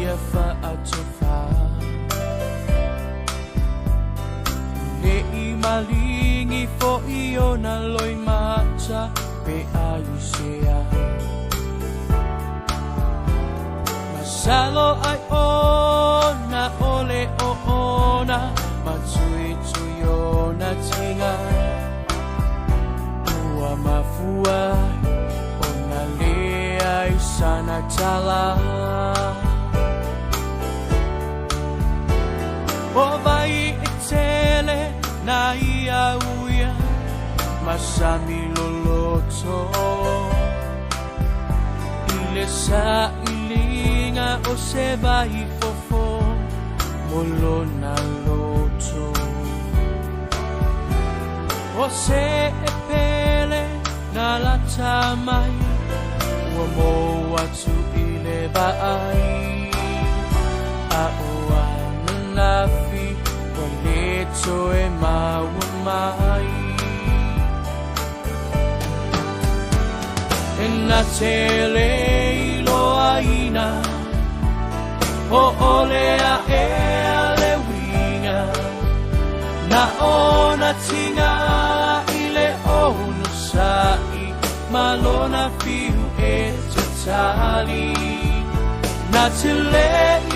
ia whaatofa Le I malingi fo I ona loi mata pe ai sea Masalo ai ona ole o ona Matsui tui ona tinga Ua mafua ona lea I sana tala O vai e tele na ia uia Masami loloto Ile sa ilinga o se vai fofo Molo na loto O se e pele na lata mai Ua mo atu ile vai A oa nafi Wa leto e maua mai E na tele ilo aina O olea e ale winga Na ona tinga ile ono sai Malona fiu e tatali Na tele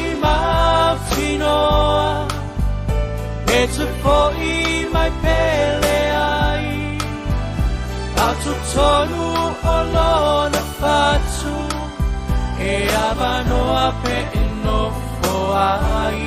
I mautinoa E te foi mai pele ai Atu tonu o lona fatu E avanoa pe inofo ai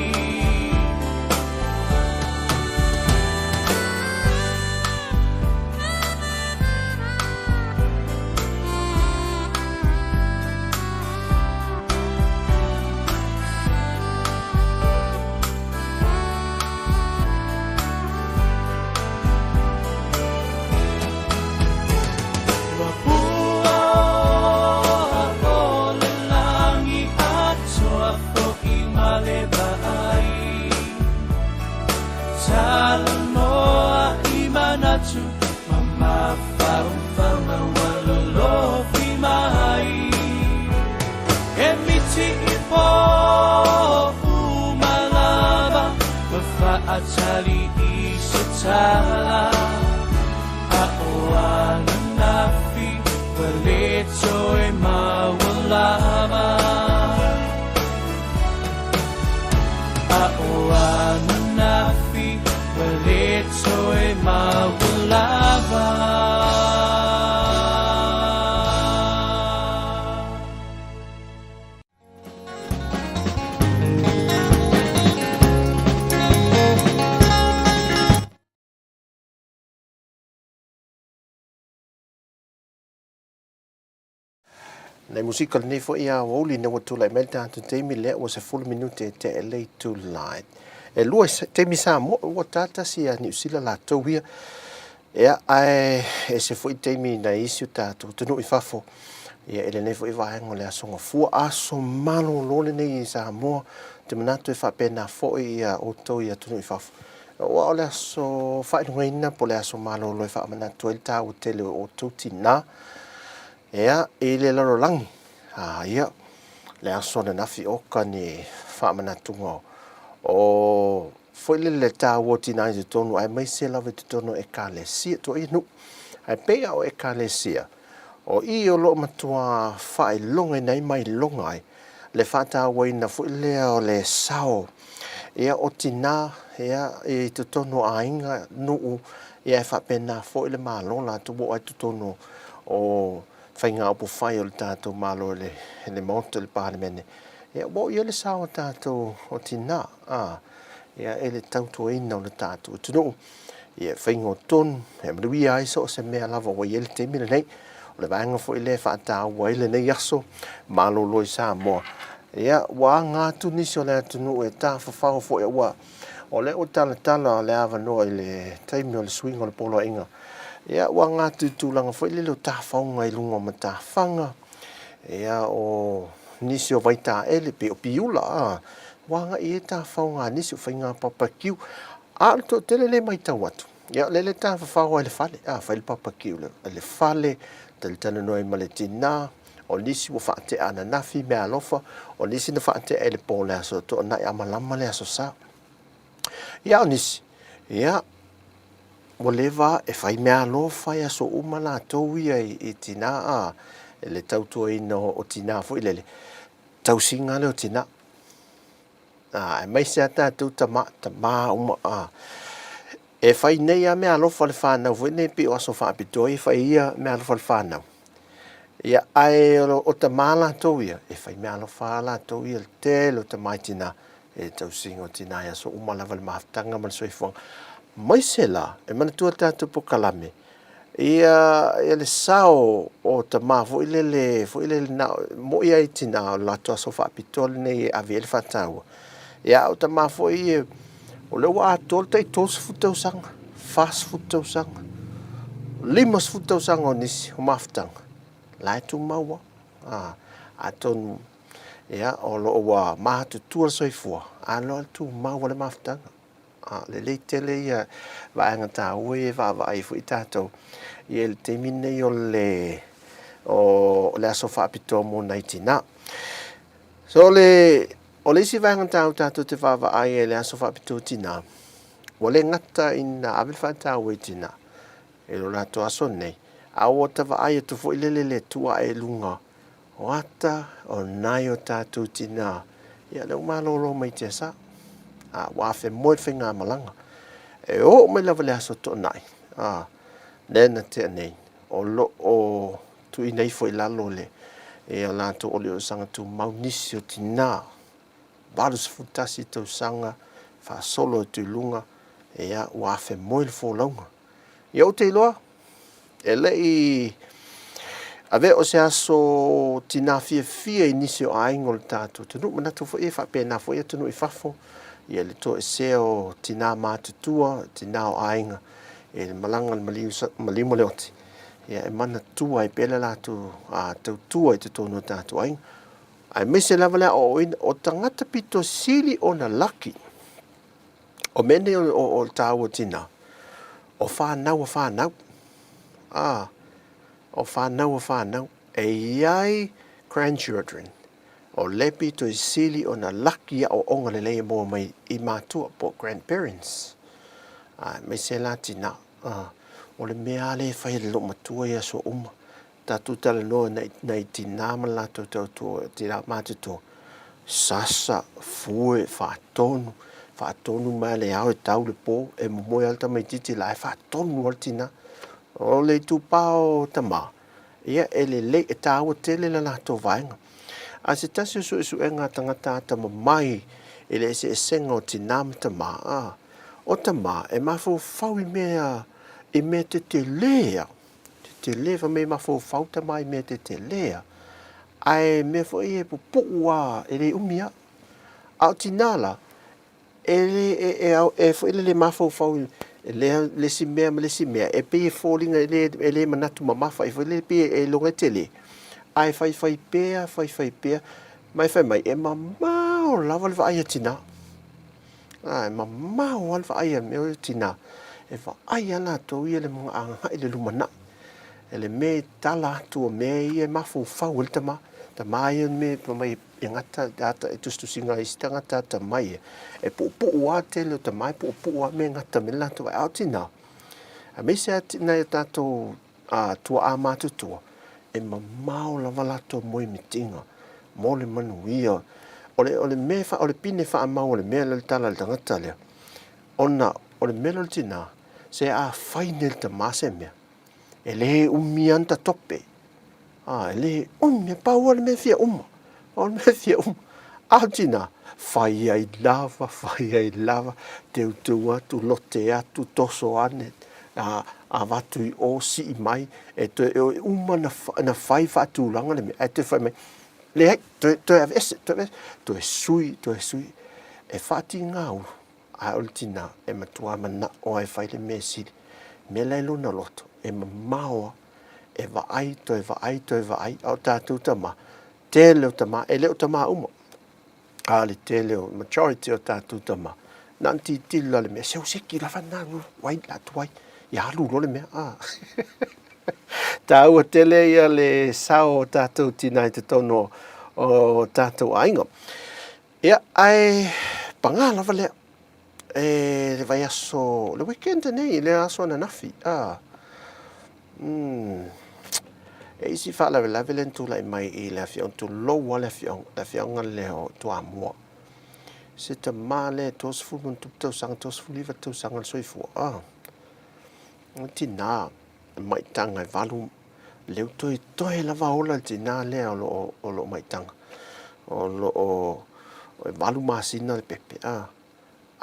Salamoa imanatu Mama farufama walolofi mai Emiti ipo umalaba Mafaatali isatala Aoana nafi Waleto e mawalaba Aoana nafi Waleto e mawalaba Nei musika nei fo ia woli na watu lai melta tu teimi le was a full minute te LA to light. E lua teimi sa mo o tata si a New Zealand la tauia. Ai e se fo teimi na isi ta tu no I fafo. Ele nei fo I vaengo le asonga fu aso malo lole nei sa mo te manato e fa pena fo ia o to ia tu no I fafo. O le aso fa ina po le aso malo lo fa manato el ta o tele o tutina. Ele laro langi. Le aso na nafi oka ni whaamanatunga o foi le tā woti nai te tonu ai mai se lawe te tonu e ka le sia to inu. Ai pea o e ka le sia. O I o lo matua whae longa nei mai longa ai. Le whata waina foi lea o le sao. Ea o tina, e te tonu a inga nuu. Ea e whapena foi le maa longa tu bo ai te tonu o whainga opo whai o le tātou malo le monto le pāremene. Wo ia le sao tātou o tina. Ia e le tautua ina o le tātou tunu. Ia whainga o tonu. He marui ai so se mea lava o ia le temina nei. O le vanga fo i le whaata ua ile nei aso. Malo loi Samoa. Ia wa ngā tunisi o le atunu e tā whawhau fo ia ua. O le o tala le awa noa i le taimi o le swing o le polo inga. Ia wa ngā tutulanga fo i le lo tā whaunga i lunga ma tā whanga. Ia o nisi o vaita ele pe o piula. Wanga I e tā whaunga nisi o whainga papakiu. To tele le mai tau atu. Ia le tā whawhau ai le whale. Whai le papakiu le whale. Tali tana noi ma le tina. o nisi ua fa'ate ana nafi me alofa o nisi na fa'ate e le po le aso to na ya malama le aso sa ia o nisi ia ua leva e fai me alofa ia so uma latou ia i tina a le tautuaina o tina fo'i le tausiga le o tina e mai se tatou tama uma e fai nei a me alofa le whanau foi nei pe o aso whaapitoi fai ia me alofa le whanau ia ai o ta mala to ia e fai me alofa la to ia le tele o ta mai tina e tausiga o tina ia so uma lava le mafatanga ma le soifoaga mai se la e manatua tatou pokalame ia le sao o ta ma foi le na mo ia i tina o latou aso whaapitoi nei ave le whataua ia o ta ma foi o le ua atol tai tos futausaga fas futausaga limas futausaga o nisi o mafutaga la e tumaua atonu ia o loo ua matutua le soifua aloa le tumau o le mafutaga lelei tele ia vaega tāua e vaavaai foʻi tatou ia le taimi nei o le aso faapitoa mo nai tinā so o le isi vaega tāu tatou te vaavaai e le aso faapitoa tinā ua le gata ina ave le faataua i tinā e lo latou aso nei aua tavaai atu foʻi le tuae luga o ata o nai o tatou tinā ia le malōlō mai te asa ua afe moe le faigamalaga e o mai lava le aso toʻanaʻi lena tea nei o loo tuuinai foʻi lalo le e o latou o le osaga tumau nisi o tinā valusfutasi tausaga faasolo e tuiluga ia ua afe moe le folauga ia ou te iloa e leʻi ave o se aso tina fiafia i nisi o aiga o le tatou tunuu manatu foʻi e faapena foʻi atunuu i fafo ia le toʻesea o tina matutua tina o aiga e le malaga le malima le oti ia e manatua e pele latou tautua i totonu o tatou aiga ae maise lava le aʻoaʻoina o tagata pitosili ona laki o mea nei o le tāua tina o whanau o whanau e iai grandchildren o lepi to i sili o na laki o onga le lei mo mai i mātua po grandparents mai se la tina o le mea le whai le lo matua ia so tatu tala noa nei tina ma la tautua tina mātutua sasa fue whaatonu mai le au e tau le po e momoe alta mai titi la e whaatonu al tina o le tupao tama ia e le e tāua tele la lato vaenga a se tasi su e ngā tangata tama mai e le se senga o tinam tama o tama e mafo fau i mea te lea te lea me mafo fau tama i mea te lea ai me fo e pupua e le umia au tinala e fo le mafo fau le si mea e pe falling e le manatu mamafa e fo le pe e longa tele ai fai pea mai e mamao lava le vai tina ai mamao al vai me tina e fa ai ana to ia le mga anga ile lumana ele me tala tu me e mafo fau le tama ia me mai ngata data e tustu singa i stanga tata mai e pu wa te le tamai pu wa me ngata me la to autina a me se na tato tua amatu tua e mamau la valato moi mitinga mo le manuia ole me fa ole pine fa mau ole me le tala le tangata le ona ole me le tina se a final tamase me ele umianta tope ele me pa ole me fia on me fia altina fai ai lava te utua tu lote atu toso ane a vatu i o si mai e te na fai fatu langa le e te fai mai le to e sui e fati ngau a altina e matua mana o e fai le mesi me le luna loto e mamaua e vai au tatu tama tele o tama e le o tama uma le tele o majority o tatu tama nanti tila le mea seu seki la whanau wai la tuai ia lulo le mea Taua tele ia le sao tātou tina i te tono o tātou ainga. Ia, ai panga lava lea. Le vai aso, le weekend nei, le aso na nafi. E isi wha lawe lawe len tula i mai i le afiong tu loa le afiong le o tua mua. Se te maa le tos fulmun tup tau sanga, tos fuliva tau sanga le soifua. Tina, mai tanga i valu, leu toi lava ola tina le o lo mai tanga. O lo o valu masina le pepe.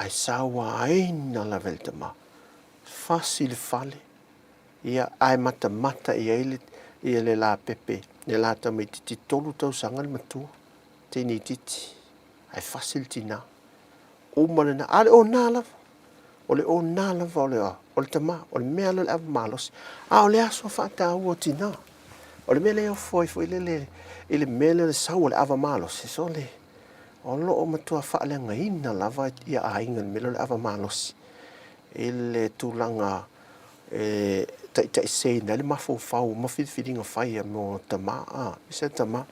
Ai sawa aina la velta ma. Fasi le fale. Ia ai mata ia le la pepe. Le la tama i titi tolu tau sanga le matua. Tini titi. Ai fasi le tina. O malena. Ale o nā lava. Ole o nā lava ole o. Ole tama. Ole mea le ava malos. Ole aso whata ua tina. Ole mea le o foi ile mea le sau ole ava malos. So le. O lo o matua whaalenga ina lava ia a inga melo le ava malos. Ile tūlanga tai sei na le mafo fau mawhidwhidinga whai mo tama. Isa tama.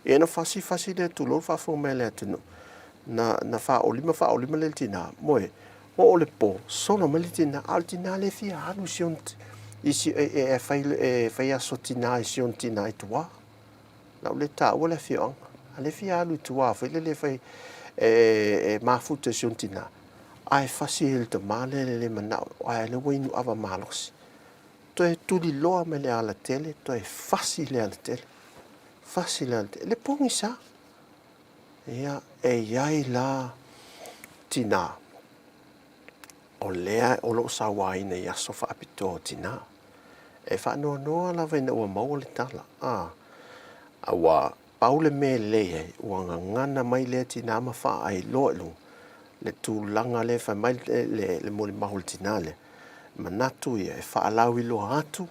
E na fasi le tūlo whafo mea le atunu. Na wha o lima le tina. Moe. Mo o le po. Sono me le tina. Al tina le fia alu siont. Isi whai aso tina i siont tina i tua. Lau le ta ua le fia anga. Ale fia alu tua. Whai le whai mafuta siont tina. Ai fasi il te male le manao. Ai le wainu ava malos. Toi tuli loa me le ala tele. Toi fasi le ala tele. Fasi le ala tele. Le pongi sa. Ia iai la tina. O lea o lo sawaina ia so whaapito tina. E whanoa la vaina ua maua le tala. Awa paule me lea ua ngana mai lea tina ma wha ai loa lu. Le tūlanga le whai mai le mole mahul tina le. Manatu ia e whaalau i loa atu.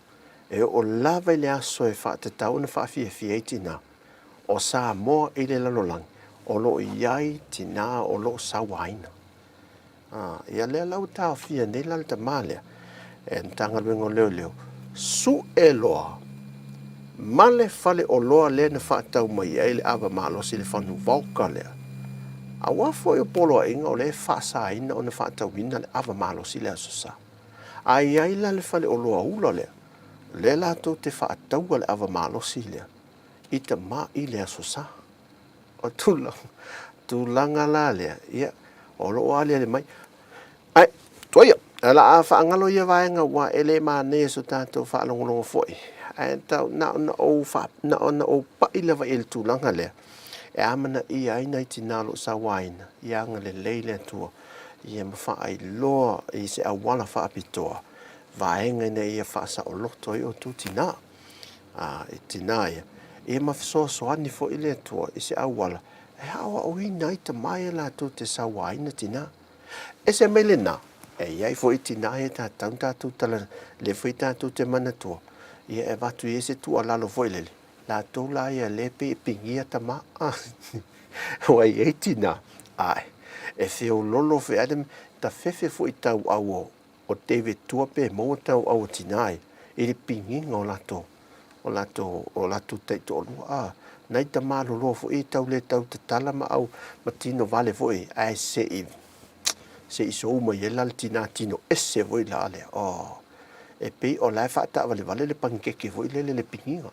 E o lava i le aso e wha te tau na wha fia tina. O Samoa i le lalolang. O lo iai tina o lo sawaina. Ia lea lau tau fia nei lal ta malea. E ntanga luengo leo. Su e loa. Male fale o loa le na whaatau mai e le ava malosi le whanu vauka lea. A wafo e o polo a inga o le whaasa ina o na whaatau ina le ava malosi le asosa. A iai la le fale o loa ula lea. Le lato te whaatau le ava malosi lea. Ita ma i le asosa. O tūlanga la lea. Ia. O lo alia le mai. Ai, toia. Ala a whaangalo ia vaenga wa ele ma ne so tātou whaalongolongo foi. Ai tau na o pa ilawa el tūlanga lea. E amana i aina i tinalo sa waina. Ianga le leile tua. Ia mawha ai loa i se awala whaapitoa. Vaenga ina ia whaasa o loto i o tu tina. I tina ia. Ia mawhiso ani fo ile tua i se awala. E hawa o ina i ta mai la tu te sa waina tina. E se mele na. E iai fo i tina e tātou tala le fo i tātou te mana tua. Ia e watu i se tua lalo fo ilele. La tau la ia lepe i pingia ta ma. Wai e tina. Ai. E feo lolo fe adem ta fefe fo i tau au o David Tuape mo tau au tinai. I le pinginga o lato. O lato teito o lua. Nai ta malo lo fo i tau le tau te tala ma au matino vale fo i. Ai se i so uma i elal tina tino ese fo i la ale. E pei o lai whaata vale le pankeke fo i le pinginga.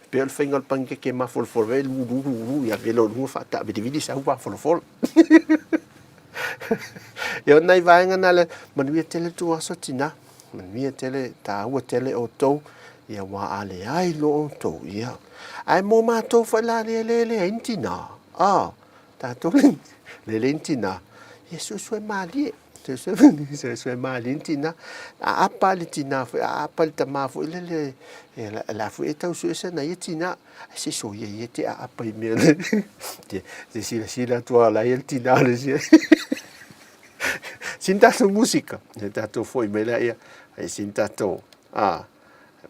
Pe al whainga le pankeke ma folofolo. E lulu ia velo lua whaata. Vidi sa hua folofolo. Ia nai vaenga na le manuia tele tu aso tina. Manuia tele ta hua tele o tou. Ia wa ale ai lo o tou. Ia. Ai mo ma tou whaila le intina. Ta tou le intina. Ia susue malie. Susue malie intina. A apa le tina. A apa le tamafu. Ile la fu e tau suesa na ia tina. Se so ia te a apa i mea. Te sila tua la ia tina le sia. Sin tato musica. Tato foi mela ia. Sin tato.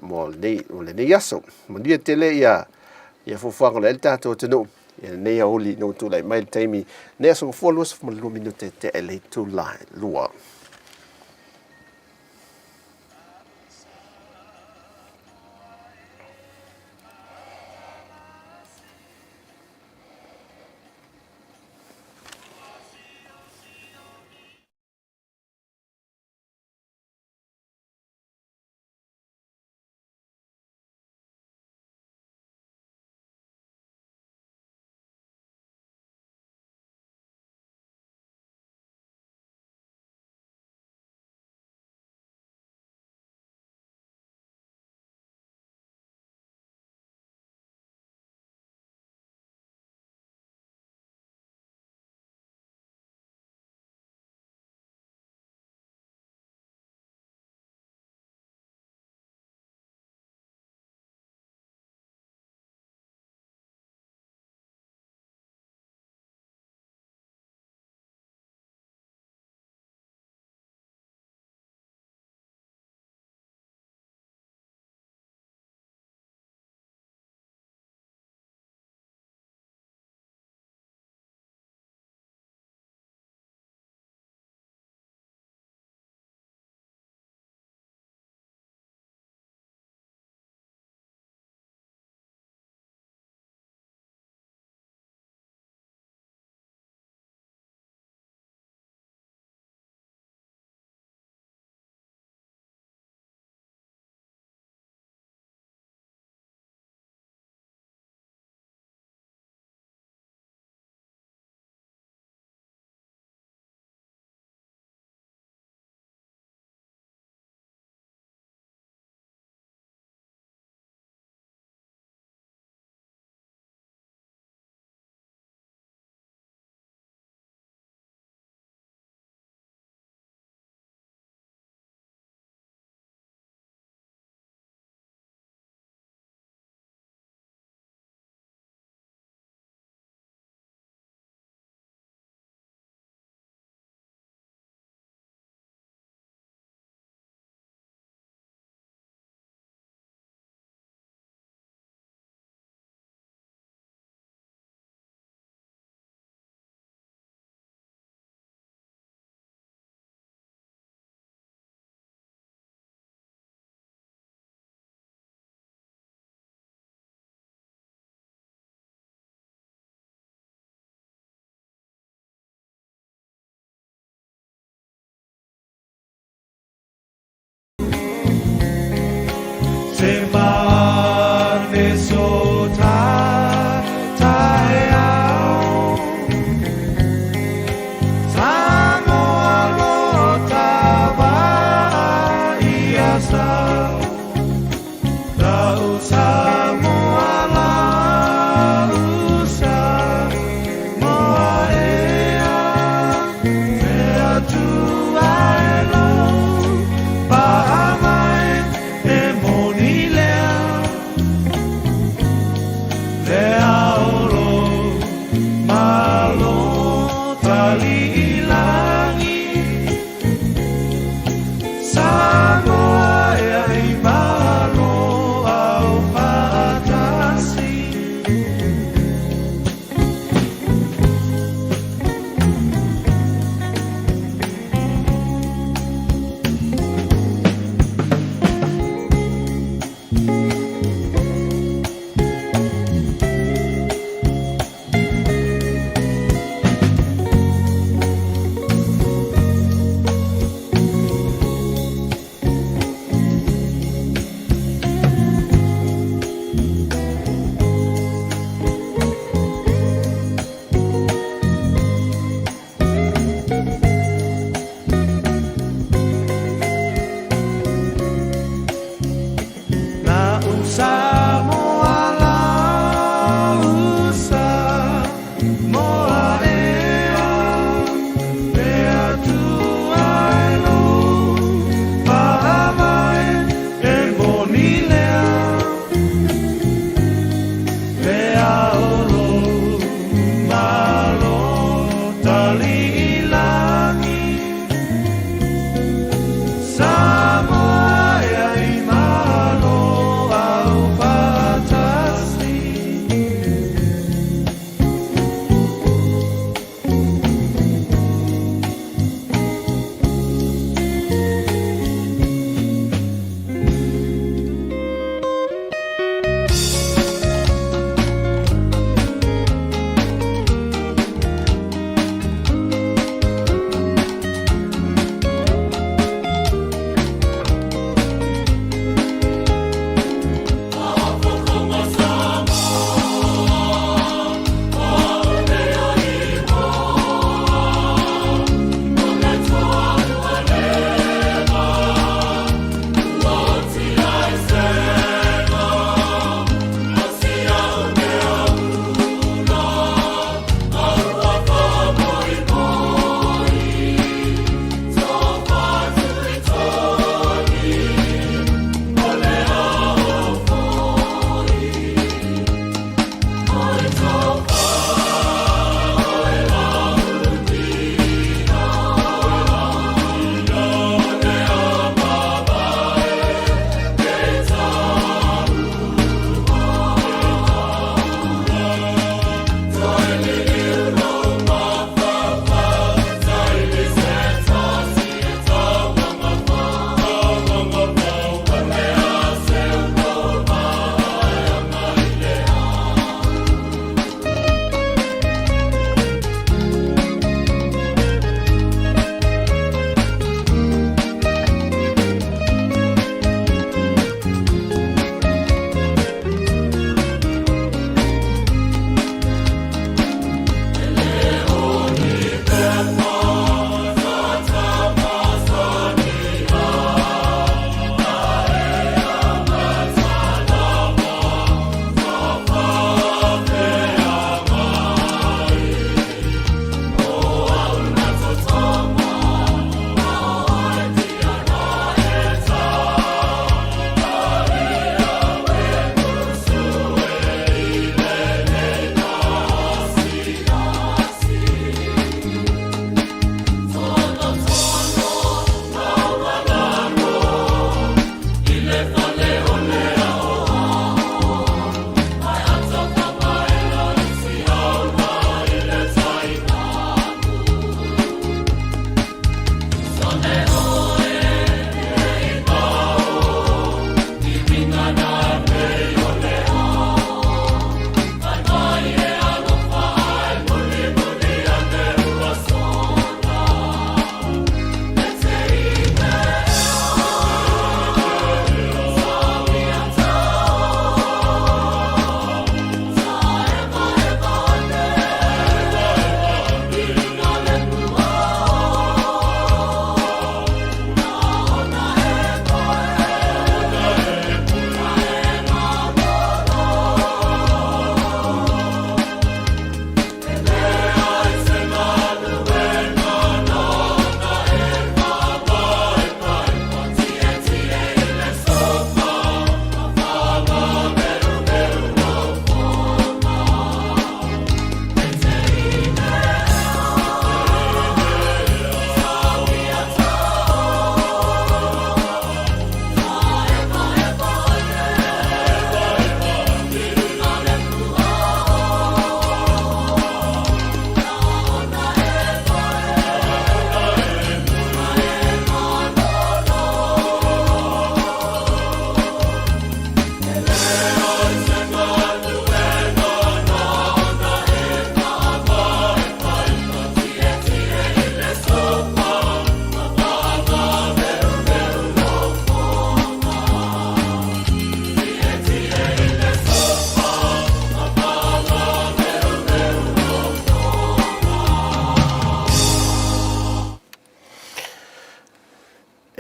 Mo le nei aso. Mo dia tele ia fofuanga le tato tenu. Ia nei oli no tu lai mai taimi. Nei aso follows mo 2 minute te ele tu lai lua.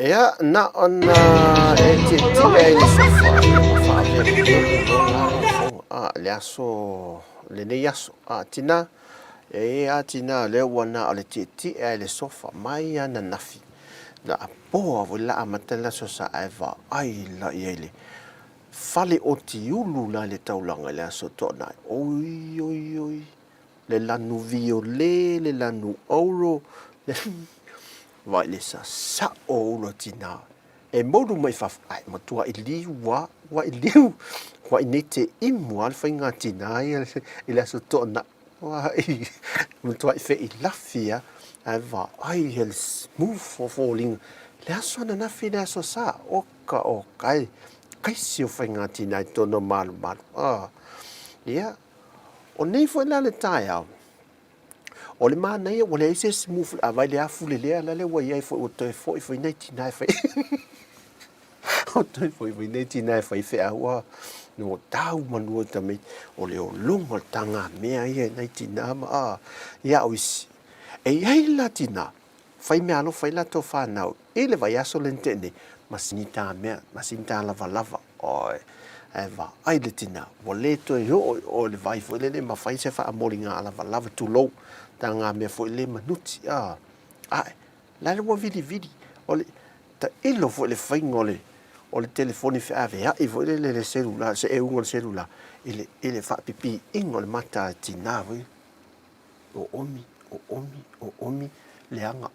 Ia, na ona e tiatia i le sofa ma fa'avea lola le aso lenei aso tina e tina le ua na o le tiatia i le sofa mai ana nafi na apoa voi la amatala so sa eva ai la i le fale o ti ulu la le taulanga le aso tona oi oi oi le lanu viole le lanu ouro vai le sa o lo tina e modu mai fa ai ma tua i liu wa i liu wa i nete i mua fa inga tina i le aso tona wa i ma tua i fe i lafia ai va ai hel smooth for falling le aso na fi le aso sa o kai si o fa inga tina i tono malu ia o nei foi la le tai au o le mana ia o le ese smooth a vai le afu le lea la le wa ia foi o toi foi nei tina foi o toi foi nei tina foi fe awa no tau manu tamai o le o longo tanga mea ia nei tina ma ia o isi e ai la tina fai me alo fai la to fa nau e le vai aso lentene masinita mea masinta lava lava oi eva ai le tina o le to o le vai foi le ma fai se fa amolinga lava lava tu low tanga me foi le manuti ai la le wa vidi o le ta ilo foi le fai ngole o le telefoni fe ave ai foi le celular se e un celular ele fa pipi ingol mata tina voi o omi le anga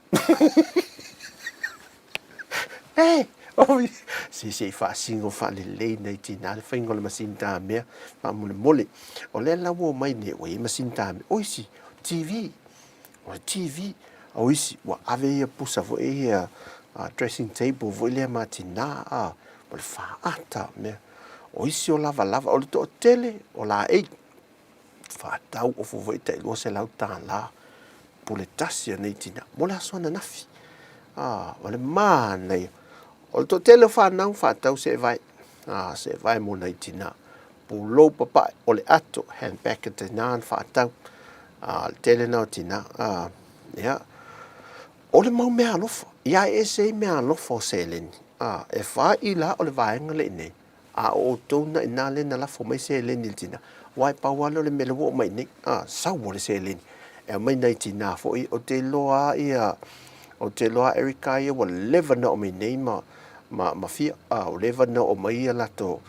omi se fa singo fa le nei tina le fai ngol masinta me fa mole o le la wo mai ne o masinta me o si TV o isi wa ave ia pusa vo ia dressing table vo le matina o le fa ata me o isi o lava o le to tele o la e fa tau o vo ita lo se la ta la po le tasia nei tina mo la sona nafi o le mana o le to tele fa nau fa tau se vai mo nei tina po lo papa o le ato hand back te nan fa tau tele na tina ia o le mau mea alofa ia e se mea alofa o se leni e fa i la o le vaenga le nei o tona ina le na lafo mai se leni le tina wai pa walo le mele wo mai nei sau o le se leni e mai nei tina fo i o te loa ia o te loa Erika ia wa leva na o mai nei ma fia o leva na o mai ia lato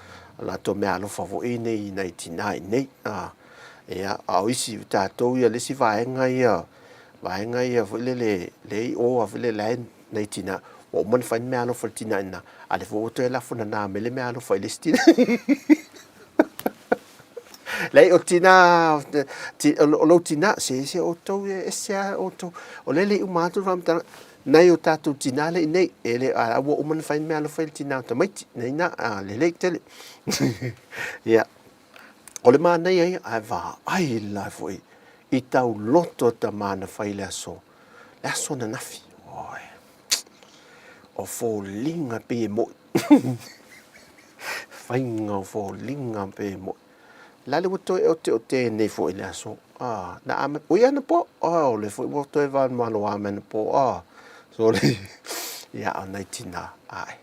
mea alofa fo i nei tina i nei ia au isi tātou ia lesi vaenga ia fo le o a le nei tina o man fain me alo for tina ina ale fo to la fo na me le me alo fo le stina le o tina o tina se o to se o to o le umatu ram ta nei o tātou tina le nei ele a o man fain me alo fo tina to mai nei na le tele ia o le mana ia va ai la foi i tau loto ta mana fai le aso na nafi oi o fo linga pe mo fainga o fo linga pe mo la le woto o te nei fo le aso na ama o ia na po le fo woto e van malo ama na po so le ia ona tina ai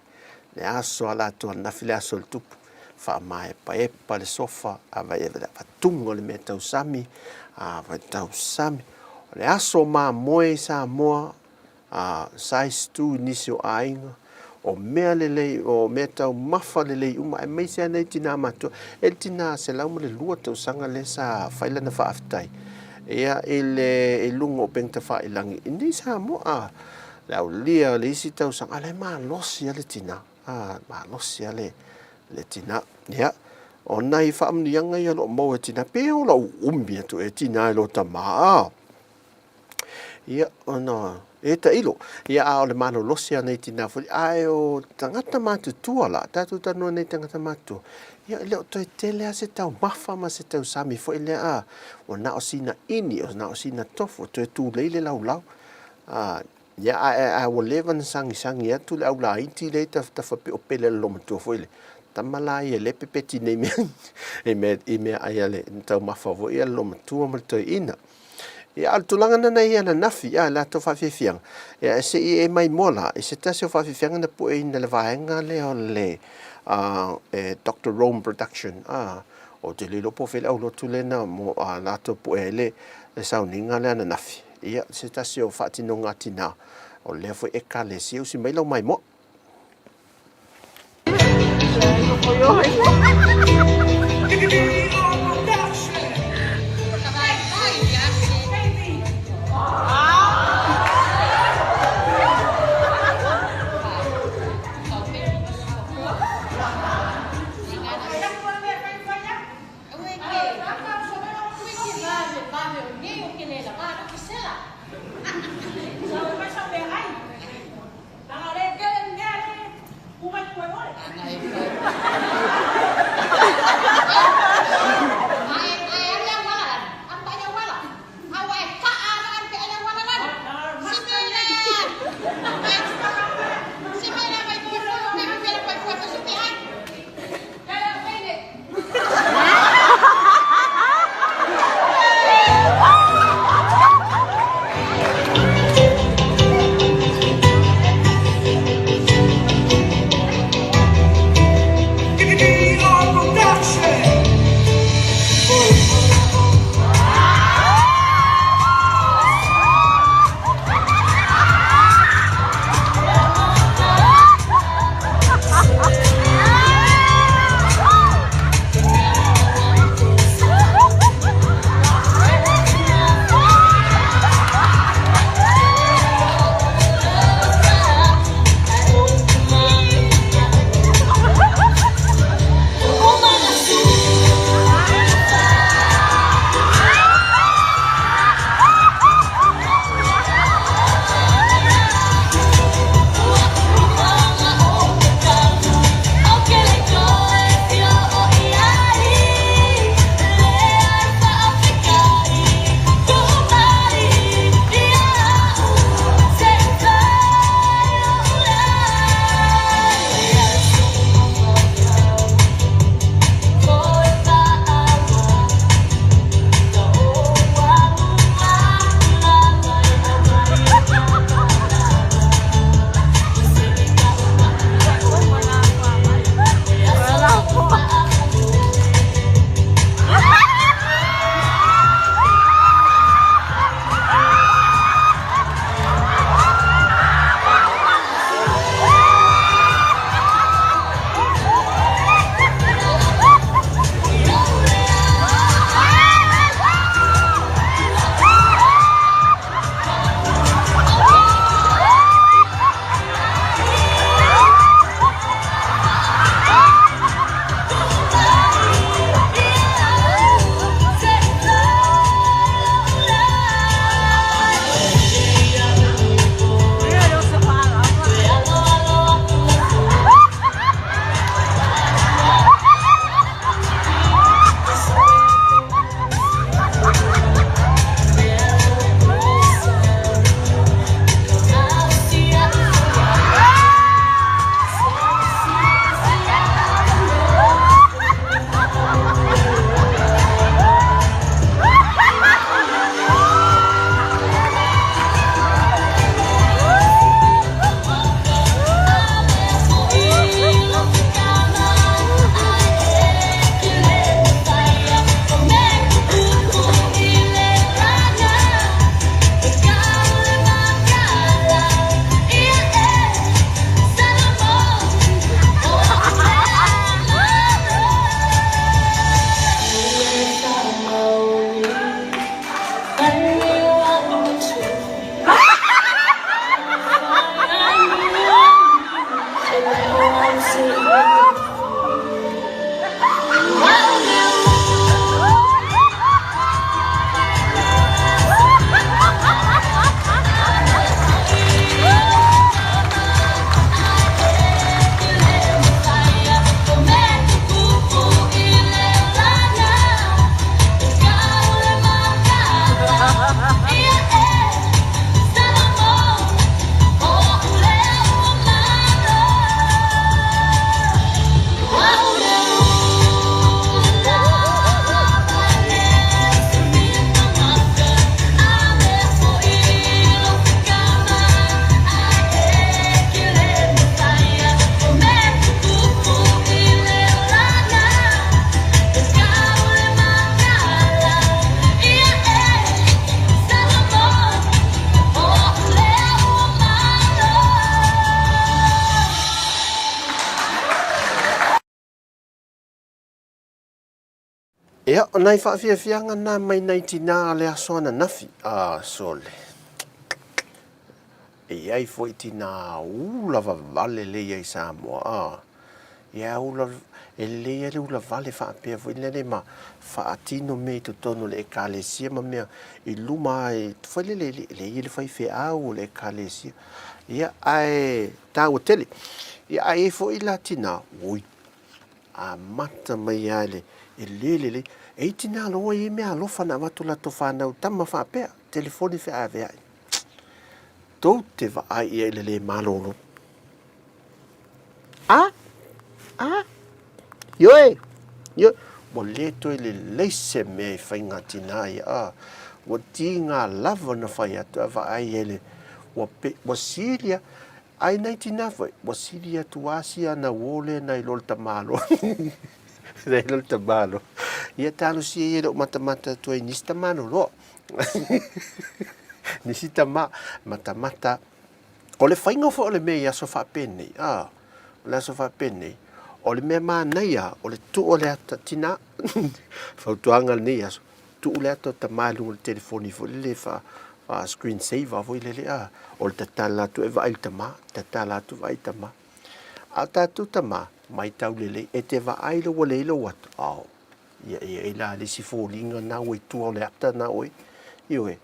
le aso ala to na file aso tupu fa mai pa le sofa vai va tungo le metau sami vai tau sami le aso ma moe sa moa size 2 nisi o ainga o mea lelei o metau mafa lelei uma e mai se nei tina matua e tina se lau le lua tau sanga le sa faila na fa aftai ia e lungo pengta fa ilangi indi sa moa lau lia le isi tau sanga ale ma losi ale tina ma losi ale le tina ia o nai fa amnianga ia lo mo e tina pe o lo umbi atu e tina lo tama ia ona e ta ilo ia o le mano losi ana i tina fo ai o tangata matu tua la tatu tano nei tangata matu ia le o toi tele a se tau mafa ma se tau sami fo ile o na o sina ini o na o sina tofu toi tu leile lau ia o levan sangi atu le au la inti le ta fa pe o pele lo matu fo ile tamala ia le pepeti nei me ai ale tau mafa fo ia lo matu ma toi ina Ia altulanga na ia na nafi a la to whawhiwhianga. Ia se i e mai mola, i se tase o whawhiwhianga na pu e ina le vaenga le o le Dr. Rome Production. O te lilo po whele au lotu le na mo la to pu e le sauninga le ana nafi. Ia se tase o whaatino ngati na o le fo e ka le si o si mai lau mai mo. Ia, o nai whaafiafianga nā mai nei tina le aso ana nafi. Sole. E ai foi tina ula vale le ai Samoa. Ia ula e le ula vale whaapea foi le ma whaatino me to tono le ekalesia ma mea I luma e foi le ile fai fe au le ekalesia. Ia ai tau tele. Ia ai foi la tina. Ui. A mata mai ale e le e tina loa I mea alofa na watu la to whanau tama whaapea telefoni fe ave ai tau te wa ai e le malolo yoe mo le to le leise me whainga tina ia wa tinga lava na whai atu wa ai ele wa siria ai nei tina wa siria tu asia na wole na ilol tamalo Nei lol tamalo. Ia talo si e lo mata tu e nista mano lo. Nisita mata. O le whainga fo o le mea so fa pene. Le so fa pene. O le mea mana ia o le tu o le ata tina. Fautuanga nei aso. Tu o le ata tamalu o le telefoni fo le fa screen saver fo le o le tatala tu e vai tama. Tatala tu vai tama. A tatu tama. Mai tau lele e te wa ailo wa leilo watu. Ia la le si fōlinga na oi tua o le ata na oi. Iwe,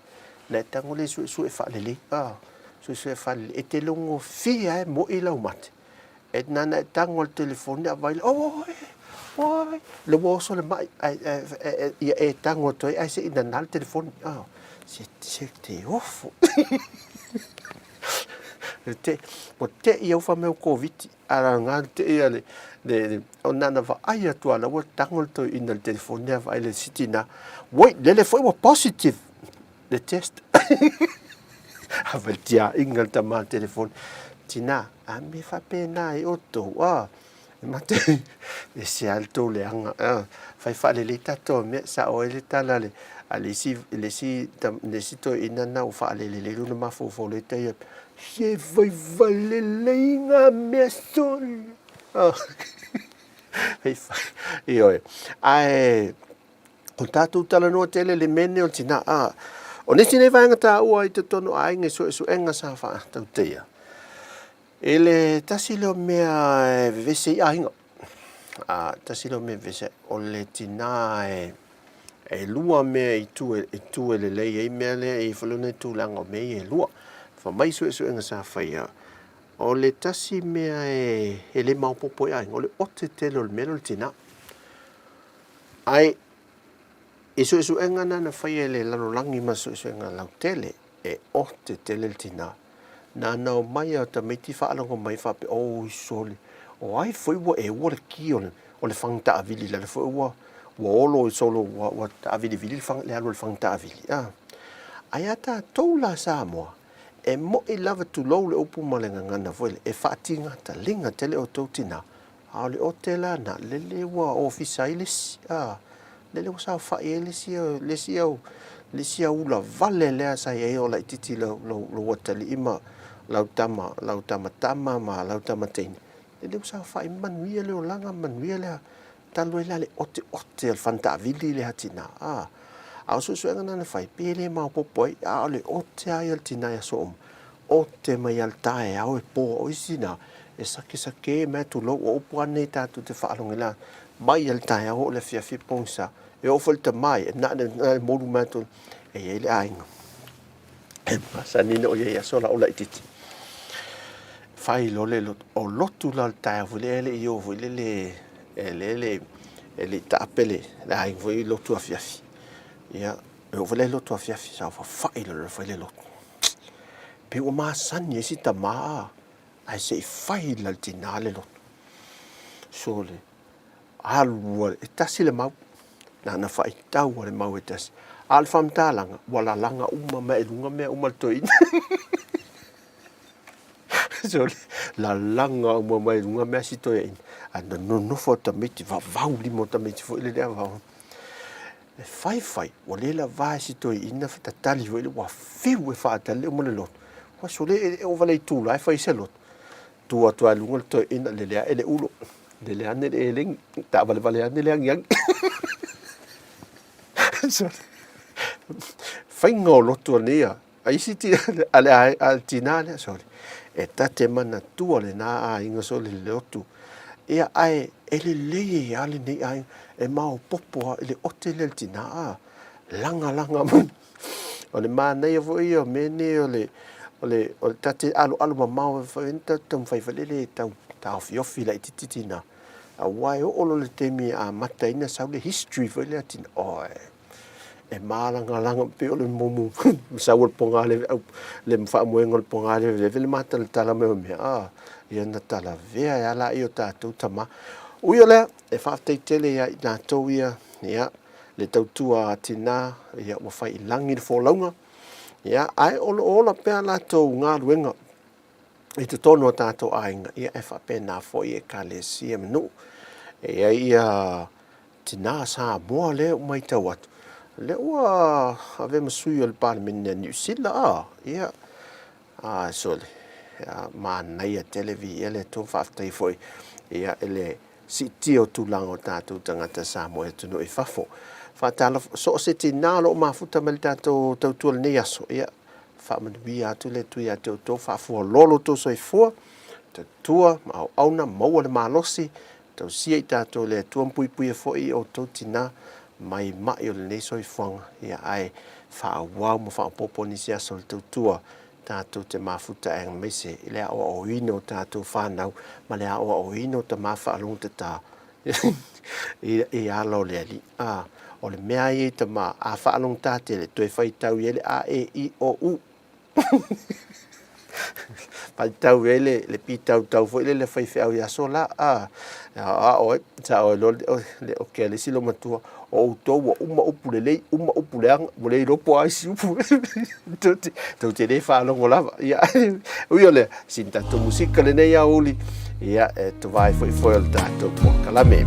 le tango le su e wha lele. Su e wha lele. E te longo fia e mo I lau mate. E nana e tango al telefoni a vai. Oi. Le woso le mai. Ia e tango toi. Ai se ina nal telefoni. Se te ofo. Mo te I au wha meu COVID. Ara ngā te ia le o nana wa ai atua la wa tangol to ina le telefone wa le sitina woi le foi wa positive le test avaltia ingal tama telefone tina a me fa pena e oto mate e se alto le anga fai fa le tato me sa o le tala le le si to ina na fa le lu ma fo le te se vai vale lenga me sol io ai o tatu tala no tele le mene o tina o nesi ne vanga ta ua I te tono ai nge so enga sa fa tau teia ele tasilo mea vese ainga tasilo me vese o le tina e lua mea I tu le lei e mea le I whalune tu langa o mea e lua fa mai so enga sa whaia o le tasi mea e le maupopo ai o le ote tele o le mea o le tina ai so enga na whaia le lalolangi ma so enga lau tele e ote tele le tina na nao mai a ta meiti whaalongo mai whape sole o ai foi wa e wa le ki o le whangta avili la le foi wa olo solo wa ta avili vili le alo le whangta avili ai ata tau la Samoa e mo I lava tu lau le opu malenga ngana voile e whaatinga ta linga tele o tau tina a le o te la na lele wa ofisa ilis lele wa sa whae lesi au ula vale lea sa e o la ititi lo watali ima lau tama ma lau tama teini lele wa sa whae manuia leo langa manuia lea talo e la le ote al fanta vili le hatina au so enga na fai pele ma popoi a le ote ai al tina ya so ote mai al tae au e po o isina e sake me tu lo o puane ta tu te whaalonga la mai al tae au le fiafi pongsa e o falta mai na monumento e le ainga e masanina o ia sola o la ititi fai lo le o lotu la al tae vule ele io vule le tapele la ai voi lotu a fiafi ia o vale lotu a fiafi sa fai lo fai le lotu pe o masani esi tama ai se fai la tinale lotu sole alua e tasi le mau na fai tau le mau e tasi al famtalanga wala langa uma me lunga me uma toi sole la langa uma me lunga me si toi anda no fota meti va vauli mota meti fo le va fai o le la vai si toi ina fata tali vo le wa fiu e fata le mo le lot wa sole e o vale tu la fai se lot tu atua lunga to ina le ulo le ane le ling ta vale ane le yang so whaingo loto nia. A isi ti ale a tina le so e tate mana tua le na a inga so le loto. Ia ai ele le ale nei ai e mau popo ele ote le tina a langa man. O le mana ia vo ia mene o le tate alu mamau fa enta tam fai le tau fiofi la ititina. A wai o lo le temi a mata ina sa le history fo le atin oi. E malanga pe o le mumu sa o ponga le mfa moengo le ponga le mata le tala me a ia na tala vea ya la io tatu tama uia le e fa tele ya na to ia le tautua tina ia o fai langi fo longa ia ai o la pe la to nga luenga e te tono tato ainga ia e fa pe na fo ia kalesia menu ia tina sa mo le mai tawat le ua ave masui o le parliament New Zealand ia sole ma nei a televi ele to faftai foi ia ele siti o tulango tatu tangata Samoa tu no ifafo fa tala so se tina lo mafuta mel tatu tautua nei aso ia fa manui atu le tu ia to fa fo lolo to so ifo tua ma auna mo le malosi to sia tatu le tu pui fo i o to tina mai mai o le nei so ifo ia ai fa wa mo fa popo ni sia sol tua tātou te mafuta e mese i lea o ino tātou whanau ma lea o ino te mawhaalung te tā i alo lea li o le mea i te ma a whaalung tāte le tue whai tau i ele a e i o u pai tau ele le pi tau fo ele le whai whiau i aso la oi ta o le o ke le silo matua o tau uma upu leanga mo le ropo ai si upu tau te le whanongo lava ia ui ole sin tato musika le nei a uli ia to vai foi o tato po kalame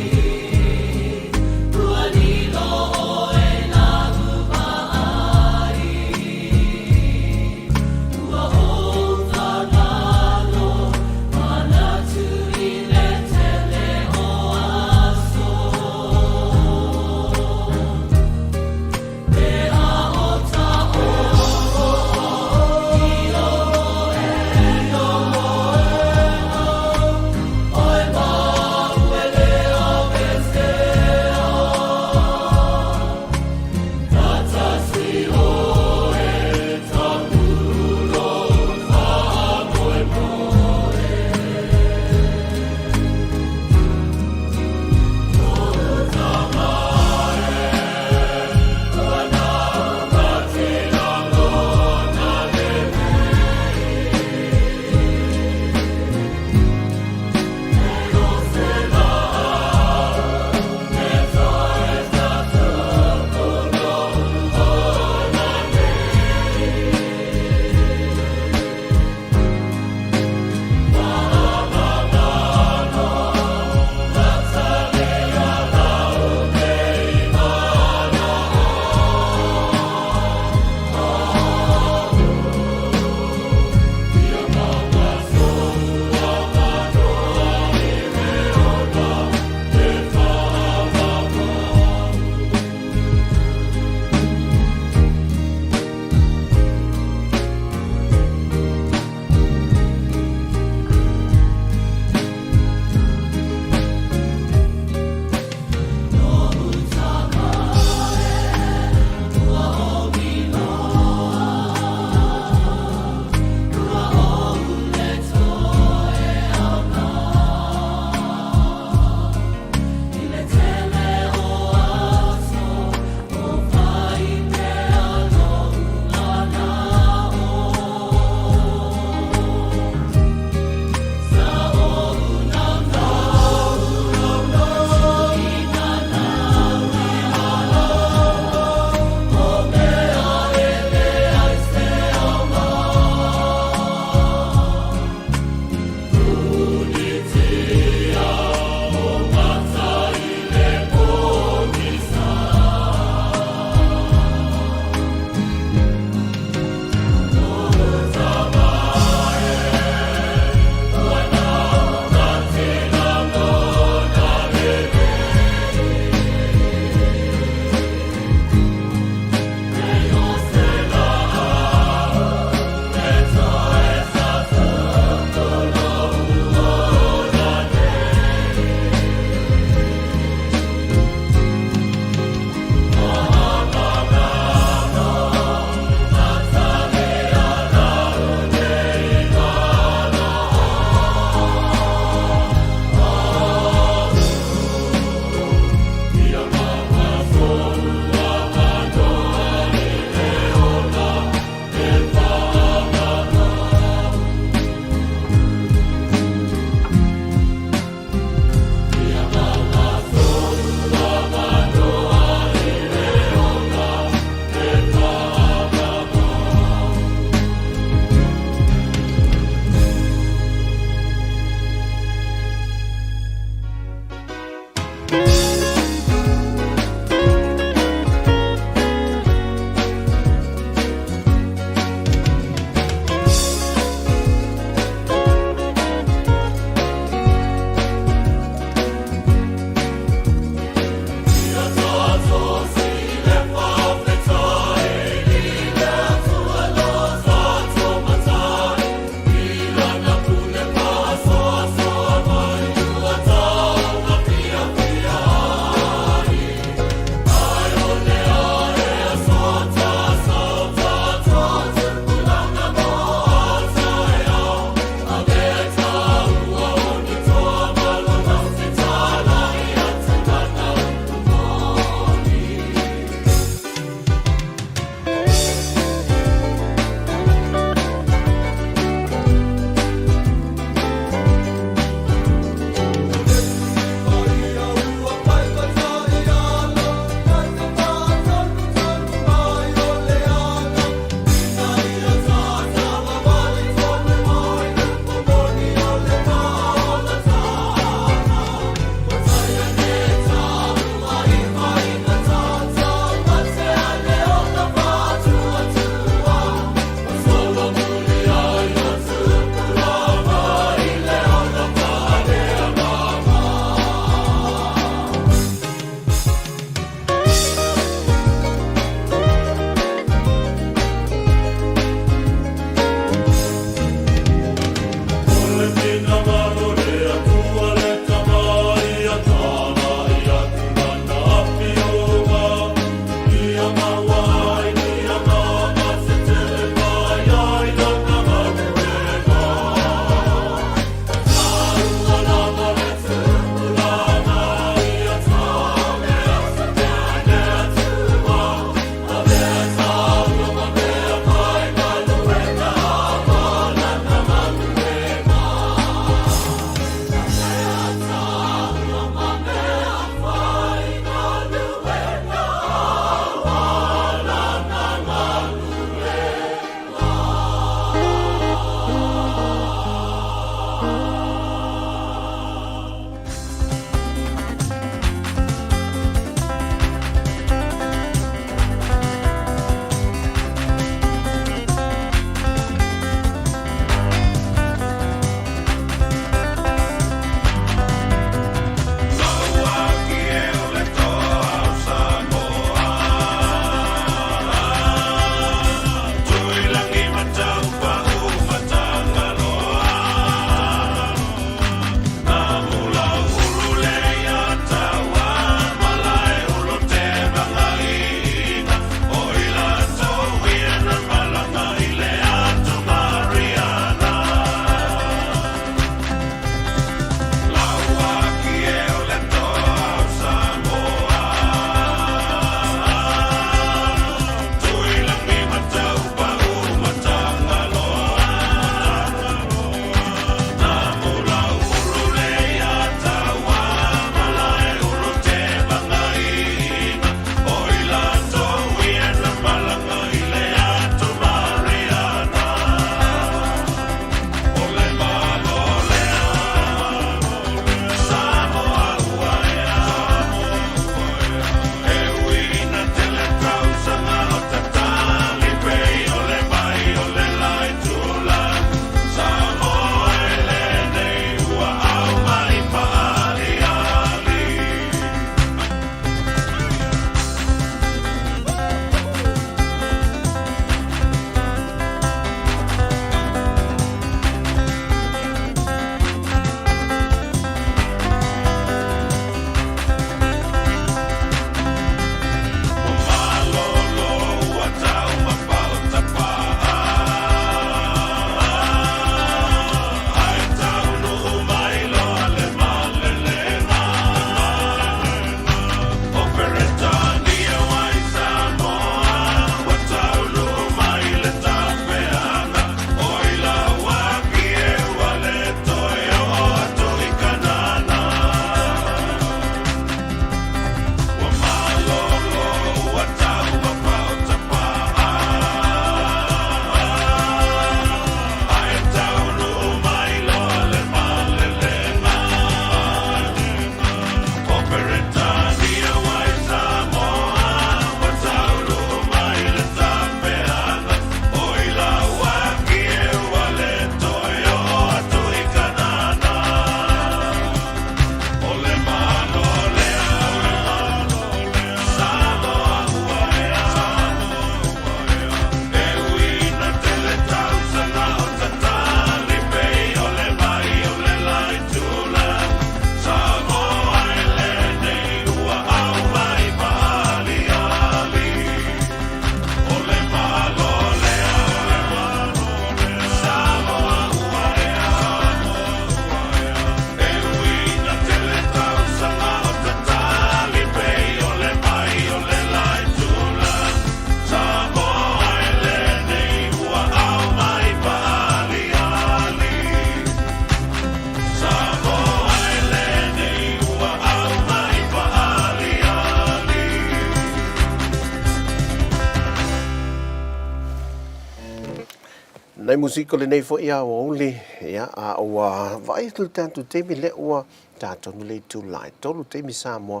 Nei musiko le nei fo ia oli ia a o vai tu tanto temi le o tato le tu lai tolu temi Samoa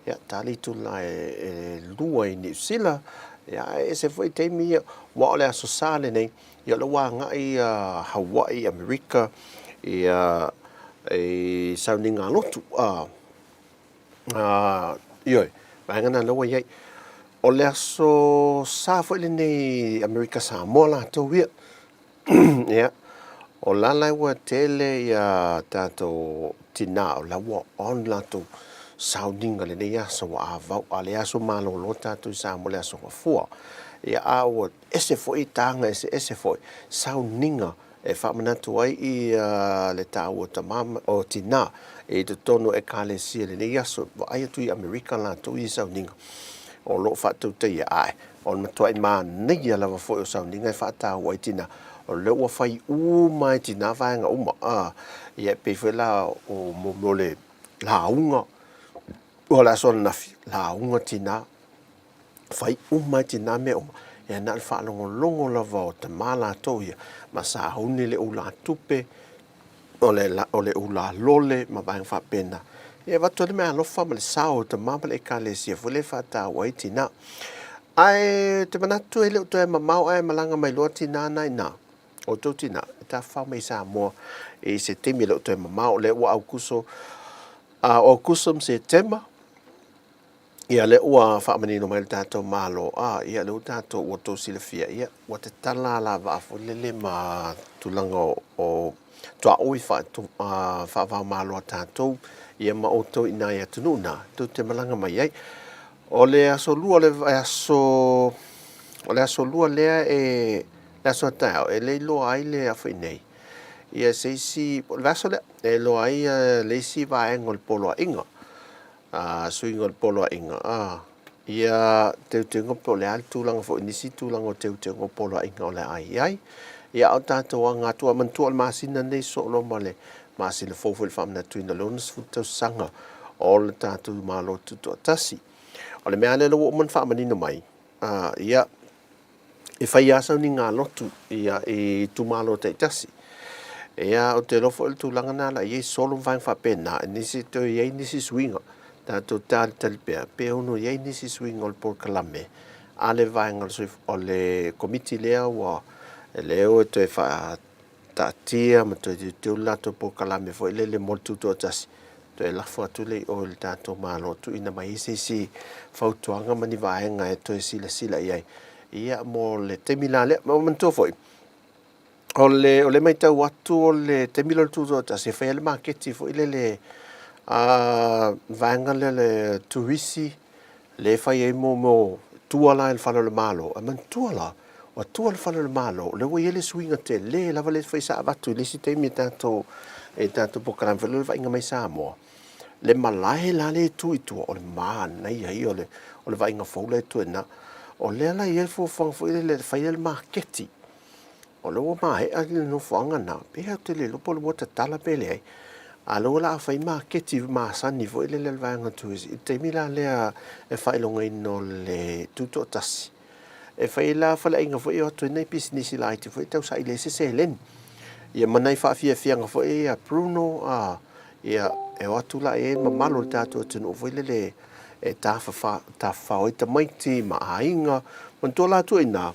ia tali tu lai lua i New Zealand ia e se foi temi wa le aso sale nei ia lo wa ngai Hawaii America ia e soundinga lotu ioi vangana lo ia o le aso sa foi le nei America Samoa la to ia ia o lala ua tele ia tato tina o laua on lato sauninga le nei aso wa avau a le aso malolo tato sa mo le aso fua ia a o ese foi tanga ese foi sauninga e whamanatu ai i le tau o tamama o tina e te tono e kalesia le nei aso wa ai atu i Amerika lato i sauninga o lo fatu te ia ai on matua i maa nei ala wa foi o sauninga e whatau ai tina o le ua fai mai tina vaenga uma ia pe foi la o mo le launga o la son nafi launga tina fai mai tina me uma ia na fa longo la va o te mala to ia ma sa honi le ula tupe o le ula lole ma vaenga fa pena ia va to le me alofa ma le sao te mama le kalesia foi le fata wai tina ai te manatu ele o te mamau ai malanga mai lo tina nai na o totina ta fa mai Samoa e se temi le to mamau le wa aukuso o kusum se tema ia le ua fa mani no mai tato malo ia le tato o to silafia ia o te tala la va fo le ma tulanga o to oi fa to fa va malo tato ia ma o to ina ia tununa to te malanga mai ai o le aso lua le aso lua le la sota e le lo ai le afa nei ia se si vaso le lo ai le si va engol polo inga swingol polo inga ia te tengo polo al tu lang fo ni si tu lang o te tengo polo inga le ai ia o tato nga tu man tu al masina nei so lo male masina fo fo fam na tu na lonas futo sanga all tato malo tu tasi o le mea le lo man fa manino mai ia e fai asa ni ngā lotu ia e tu malo te tasi. Ia o te lofo il tu langana la ie solo vang fa pena nisi to ie nisi swinga ta to tal pea pe uno ie nisi swinga ol por kalame ale vang o le komiti lea wa leo to e fa ta tia ma to te lato por kalame fo le moltu to tasi to e la fo tu le o il tato malo tu ina mai si fautuanga mani vaenga e to e sila ia ia mo le temila le mo manto foi o le mai tau atu o le temila tu ta se fa le market foi le vanga le turisi le fa ye mo tu ala il falo le malo a man tu ala o tu al falo le malo le wo le swinga te le la vale fa sa vatu le si temi tanto e tanto po kan fa le va inga mai Samoa le malai la le tu o le man nei ai o le va inga fo le tu na o le ala ia fo fo le fai le marketi o lo mai a no fanga na pe te le lo polo bota tala pele ai a lo la fai marketi ma san ni fo le vanga tu te mila le e fai lo ngai no le tuto tasi e fai la fa la inga fo e to nei business light fo te sa ile se len ia manai fa fia nga fo e Bruno ia e watu la e mamalo tato tino fo le e ta fa o te maiti ma ainga man to la tu ina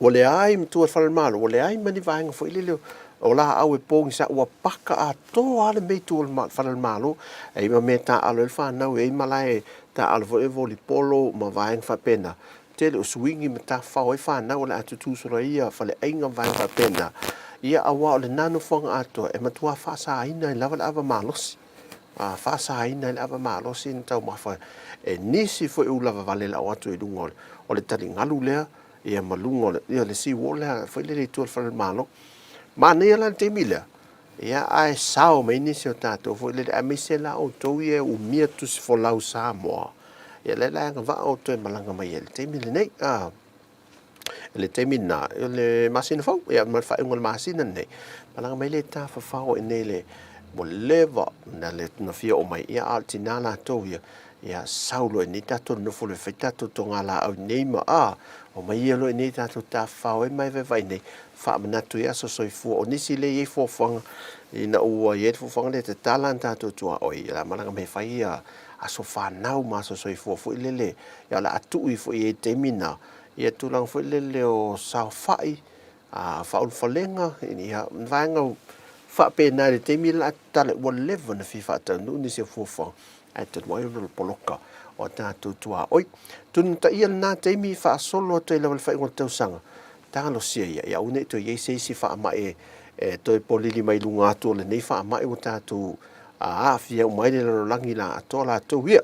o le ai tu fa malo o le ai mani vaenga fo ile o la au e pong sa o paka a to ale me tu fa malo e ma meta alo fa na e malai ta alvo e volipolo ma vaenga fa pena te o swingi ma ta fa o fa na o la tu tu so ia fa le ainga vaenga fa pena ia awa o le nano fonga ato e ma tu fa sa ina lava ava malos fa sa ina ava malo sin tau ma fa e nisi fo u lava vale la watu e lungo o le tali ngalu lea ia malungo ia le si wola fo le tu fa malo ma ne la te mila ia ai sao me nisi o tato fo le amise la o to ia u mia tu fo lau Samoa ia le la va o to malanga mai le te mila nei le te mina le masina fo ia ma fa ngol masina nei malanga mai le ta fa o nei le mo leva na le na fia o mai ia altinala to ia saulo ni tato no fo le fetato to ngala au nei ma o mai ia lo nei tātou tāwhao e mai vai nei wha manatu ia so soifua o nisi le iei fōwhanga ina ua iei fōwhanga le te talan tātou tua oi la maranga me whai a so whanau ma so soifua fu ilele ia la atu i fu iei te mina ia tulang fu ilele o sao whai a whaul whalenga ia vanga wha pēnā le te mila tale ua lewa na whiwha tanu nisi a fōwhanga ai te wai poloka o tātou tua oi tunu ta ia nā te mi wha solo to i lewa le whai ngō tausanga talo sia ia une to ye se si fa mai to polili mai lunga to le nei fa mai o tatu a fia mai le langi la to la to ia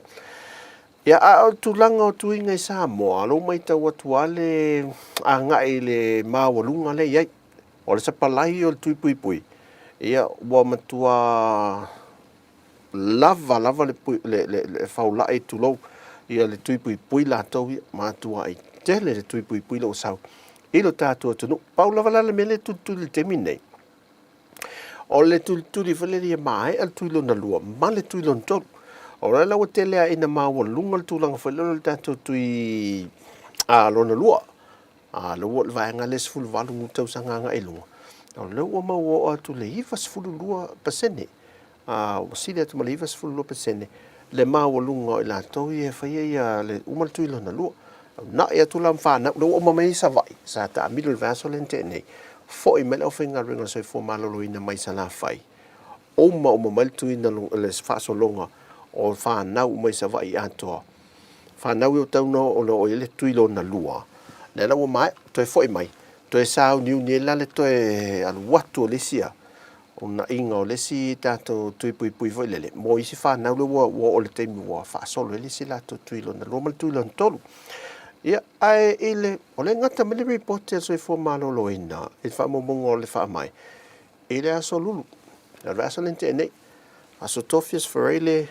ia a tu langa o tu inga Samoa lo mai ta o tuale a ngai le mau lunga le ia o le sapalai o tu pui pui ia wa matua lava le faula e tu lo ia le tu pui pui la to matua ai tele le tu pui pui lo sau ilo tātua tunu paula valala mele tutuli te minei o le tutuli valeria mai al tuilo na lua ma le tuilo ntolu o la lawa telea ina maua lunga le tulanga whalelo le tātua tui a lona lua a lua le vaenga le sifulu valu ngutau sanganga e lunga o le ua maua o atu le iwa sifulu lua pasene a wasile atu ma le iwa sifulu lua pasene le maua lunga o ila toi e whaia ia le umal tuilo na lua na ia tu lam fa na lo o mai sa vai sa ta mi le vaso lente nei fo i mele o finga ringa so fo malolo ina mai sa la fai o mal tu ina le fa so longa o fa na mai sa vai ato fa na o tau no o lo ile tu ilo na lua le la o mai to fo i mai to sa ni ni la le to e al watu le sia o na inga o le si tato tu pui fo le mo i si fa na lo o le te mi wa fa so le si la to tu ilo na lo mal tu ilo tolu ia ai ile o le ngata mele report so i fo malolo ina e fa mo mongo le fa mai ile aso lulu la rasa lente nei aso tofias forele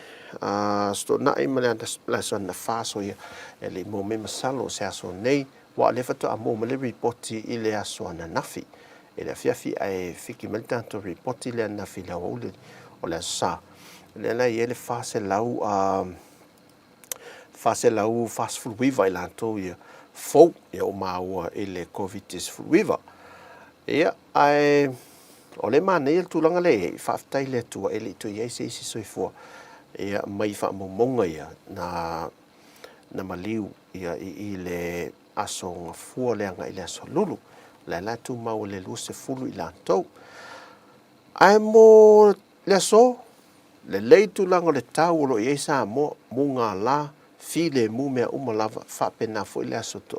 sto na i mele la so na fa so ia ele mo me masalo se aso nei wa le fato a mo mele report ile aso na nafi ele fiafi ai fiki mele tanto report ile na fi la o le sa le la ile fa se lau fase lau fast food weaver la to ia fo ia o maua ele covid is weaver ia ai ole mana ia tulanga le fa tai le tu ele tu ia se so fo ia mai fa monga ia na maliu ia i le aso fu le anga ile aso lulu la tu mau le lu se fulu ila to ai mo le so le tulanga le tau lo ia sa mo munga la file mu mea umalava whapena fo ile aso to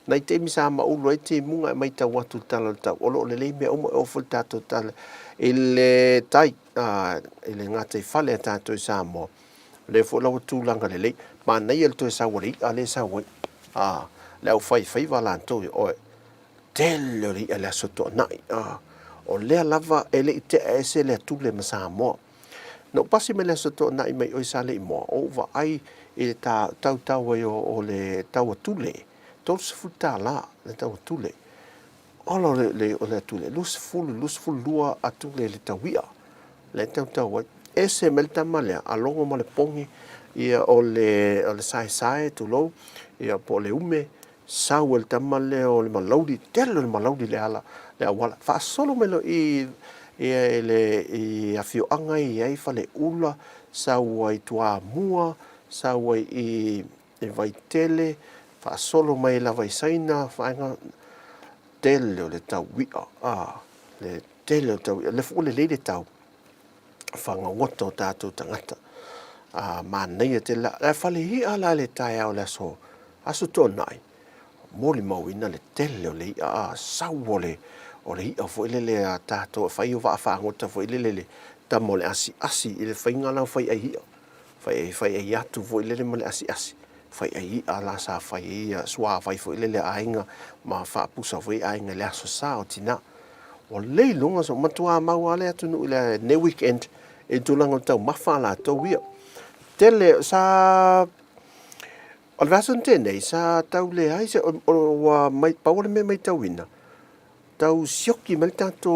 nai te misa ma ulo e te munga mai ta watu tala tau olo le le mea o fo tato tala ile tai ile ngata i fale tato i Samoa le fo lau tūlanga le le ma nei el to e sawari a le sawai le au fai wala anto o tele ri ele aso to nai o le lava ele te ese le tule ma Samoa no pasi me le aso to nai mai o sale i mo over ai e tau o le tau tule tol futa la le tau tule olo le tule lus fulu lua atule le tawia le tau ese melta male alongo male pongi ia o le sai tu lo ia po le ume sau el tamale o le malaudi telo le malaudi le ala le awala fa solo melo i afio anga i ai fa le ula sau ai tua mua sau i vai tele fa solo mai la vai saina fa nga tele le tau wia le tele tau le fu le tau fa nga ngoto tatu tangata ma nei te la fa le hi ala le tai au le so asu to nai moli mau ina le tele le sau o le ia fo ile le tato fai o va fa ngota fo ile le tamole asi ile fai ngala fai ai fai ai atu fo ile le mole asi fai ai ala sa fai swa fai fo ile le ainga ma fa pusa fo ainga le aso sa o tina o le longa so matua mau ale atu no ile ne weekend e tulanga tau mafa la to wi tele sa o vason tene sa tau le ai se o mai paule me mai tau ina tau sioki mel tanto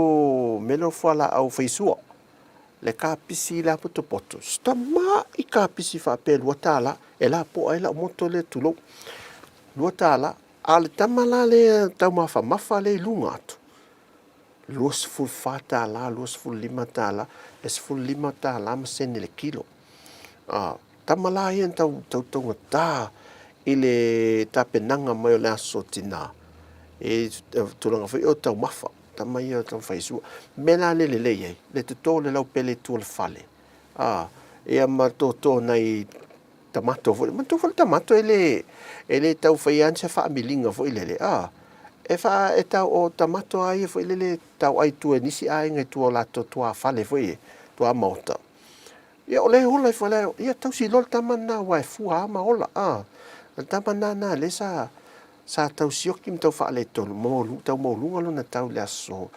melo fala au faisua le kapisi la poto stama i kapisi fa pe luatala e la po ai la moto le tulo luatala A le tamala le tau mafa le lunga atu. Luas full fata la, luas full lima tala, es full lima tala ma sene le kilo. Tamala ia tau tonga tā i le tapenanga mai o le aso tina. E tulanga whai o tau mafa, tamai o tau whaisua. Mena le iei, le tuto le lau pele tu le fale. Ea ma toto nei tamato, ma tu fale tamato ele tau whai anse wha milinga fo ilele. E tau o tamato ai fo ilele tau ai tu e nisi ai ngai tu o lato tua fale fo i, tua maota. Ia ole hola fo le, ia tau si lol tamana wa fua ama ola. Tamana na le sa tau sioki m tau wha le tonu, tau maulunga lona tau le aso,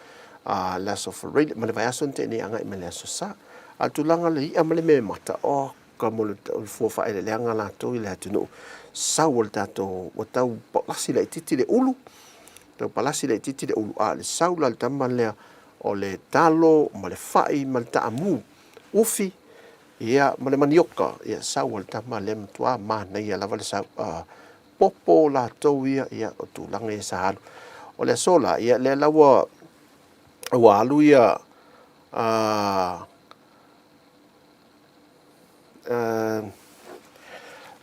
le aso whareile, ma le vai aso nte ne anga i me le aso sa. A tulanga le ia ma le me mata, ka mo le fua wha ele le anga la tau i le atunu. Sau o le tato, o tau palasi le titi le ulu, tau palasi le titi le ulu, le sau la le tama lea o le talo, ma le whai, ma le taamu, ufi, ia ma le manioka, ia sau o le tama le mtua mana ia lava le sau, popo la tau ia o tūlanga ia sa halu. O le sola, ia le lawa alu ia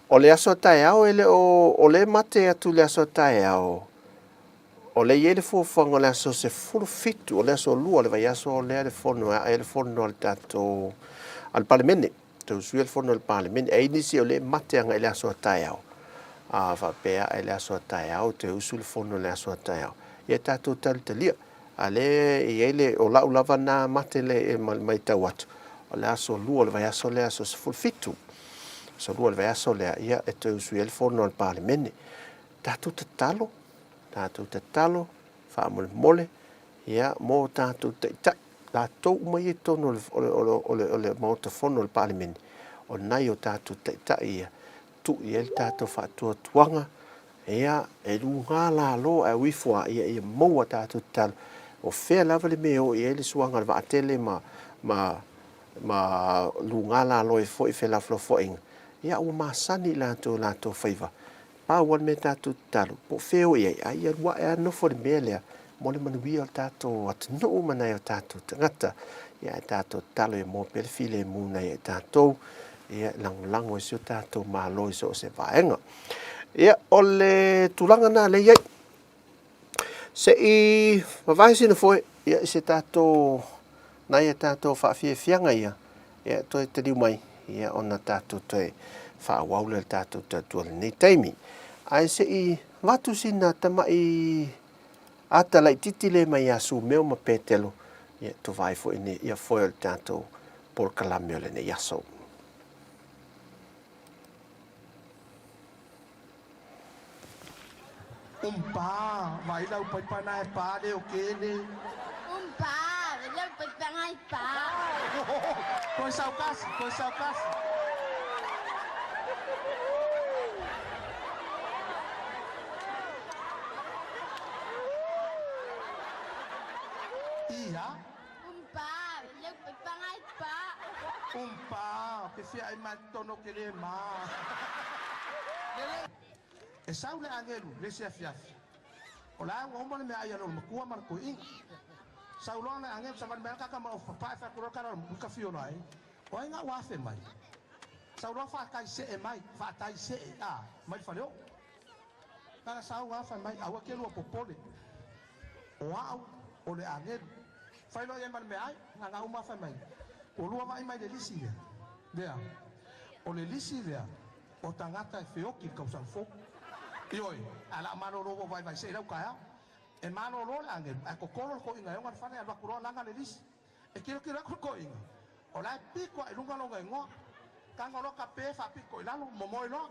o le aso tae au ele o le mate atu le aso tae au. O le iele fuafanga o le aso se fulu fitu, o le aso lua le vai aso o le fono al tato al palemene. Tau sui al fono al palemene. E inisi o le mate anga ele aso tae au. Fa pea ele aso tae au, te usul fono le aso tae au. Ia tato talitalia. Ale iele o lau lava na mate le mai tau atu. O le aso lua le vai aso le aso se fulu fitu. So lua le vai aso le ia e te usui el fono al palemene. Tato te talo, wha mole, ia mō tātou te ita, la tau mai e tono o le mauta fono le palimeni, o nai o tātou te ita ia, tu i el tātou wha tuanga, ia e runga la lo e wifua, ia maua tātou talo, o whea lava le meo i ele suanga le vaatele ma runga la lo e fo i whela flo inga, ia ua masani lātou whaiva, Pāwan me tātou talu, po wheo iei, ai arua e anofo le mea lea, mo le manuia o tātou atunuu manai o tātou tangata, ia e tātou talu e mō pelefile e mūna e tātou, ia lango e sio tātou māloi so se vaenga. Ia o le tulanga nā le iei, se i mawai sina foe, ia i se tātou, nai e tātou whaafia ia toi te riu mai, ia ona tātou toi, whaawaule le tātou tātua le nei taimi. Ai se i watu sina tama i ata lai titi le mai asu meo ma petelo. Ia to vai fo ine, ia foil tātou por kalameo le nei aso. Umpa, vai lau pai pana e pa le o kene. Umpa, vai lau pai pana e pa. Koe sau kasi. Ia? Umpa, vai lau pai pana e pa. Umpa, pe fia e mai tono ke le ma. E sau le angelu, le se afiafi. O la ua umane me aia lo makua marko inga. Sau loa le angelu sa mea kaka ma o papai fa kuro kara muka fio no ai. O inga wafe mai. Sau loa fa kai se e mai, fa tai se e mai fa leo. Kara sau wafe mai, awa ke lua popole. O au, o le angelu. Fai loa yeman me ai, nga uma fa mai. O lua mai le lisi lea. Lea. O le lisi lea. O tangata e feoki kausan foku. Ioi, ala mano robo vai se lau kaya. E mano lo la angel, a kokoro ko inga yonga fane alwa kuro langa le lis. E kiro ko inga. O la piko e lunga longa ingo. Kanga lo ka pe fa piko ilalo momoi lo.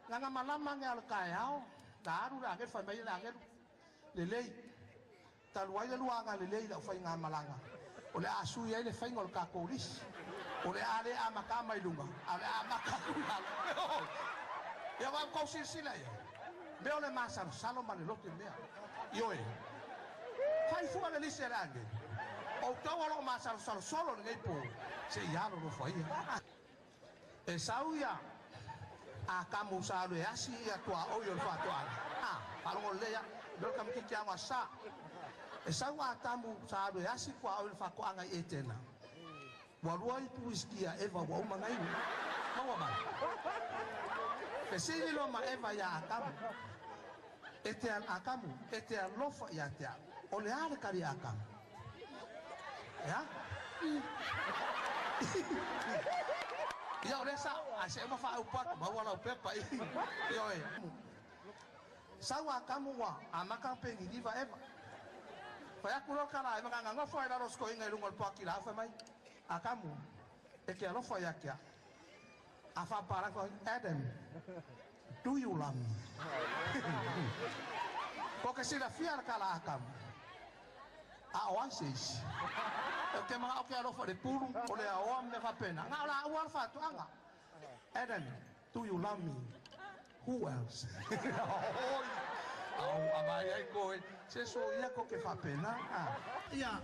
Langa malama nge al kaya. Daru la angel fa mai la angel. Le lei. Taluai le luanga le lei la fa inga malanga. O le asu ye le fa ingol ka ko lis. O le ale amakama ilunga. Ale amakama. Ya va ko silsila ya. Veo le masa salo mane lo que mea. Ioe. Fai fu le lise range. O tau lo masa solo ngai po. Se ya lo fai. E sauia. A kamu salu e asi ya tua o yo fa tua. Palongo lea, welcome kiki anga sa. E sau a tamu sa ado yasi kwa au fa ko anga etena. Walua i puiskia eva wa umangai. Mawa ba. Pesili lo ma eva ya akamu. Ete al akamu, ete al lofa ya te. Ole ale kari akamu. Ya? Ya oleh sa, asyik ma fa upat, bawa la pepa. Yo eh. Sawa kamu wa, amaka pengi diva eva. Fa kulo kala eva nga nga fa ila rosko inga lungo paki la fa mai. Akamu. Eke alo fa yakia. Afa para ko Adam. Do you love me? Porque se la fiar kala akamu. A oasis. Oke mga oke alo fa de puru, ole a oam me fa pena. Nga ola awal fa tu anga. Adam, do you love me? Who else? Au abaya ko se so ia ko ke fa pena. Ia.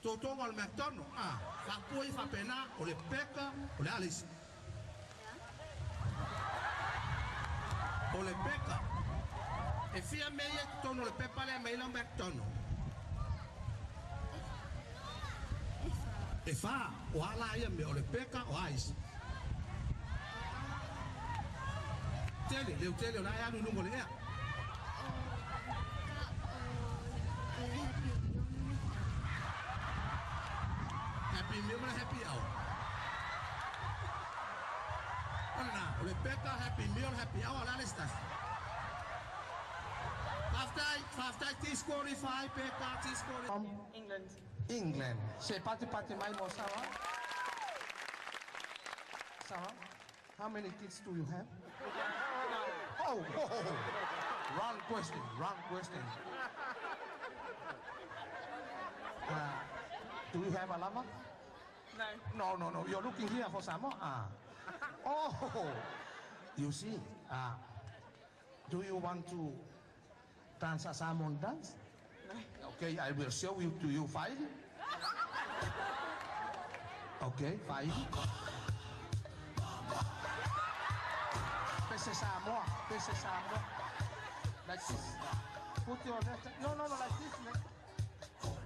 Toto al McDonald. Fa koi fa pena, ole peka, ole Alice. Ole peka. E fia meia tono le pepa le meila McDonald. E fa, o ala ia me ole peka o Alice. Tele, leu tele la ya no ngole ya. Happy meal na happy hour. Ana, le peka happy meal happy hour la listas. After T45 peka T45 England. England. Se pati mai mo sawa. Sawa. How many kids do you have? Oh, wrong question, wrong question. Do you have a lover? No. You're looking here for Samoa. Oh, you see. Do you want to dance a Samoan dance? Okay, I will show you. Do you fight? Okay, fight. Samoa. Like this. Put your left. No, like this, man. Come on.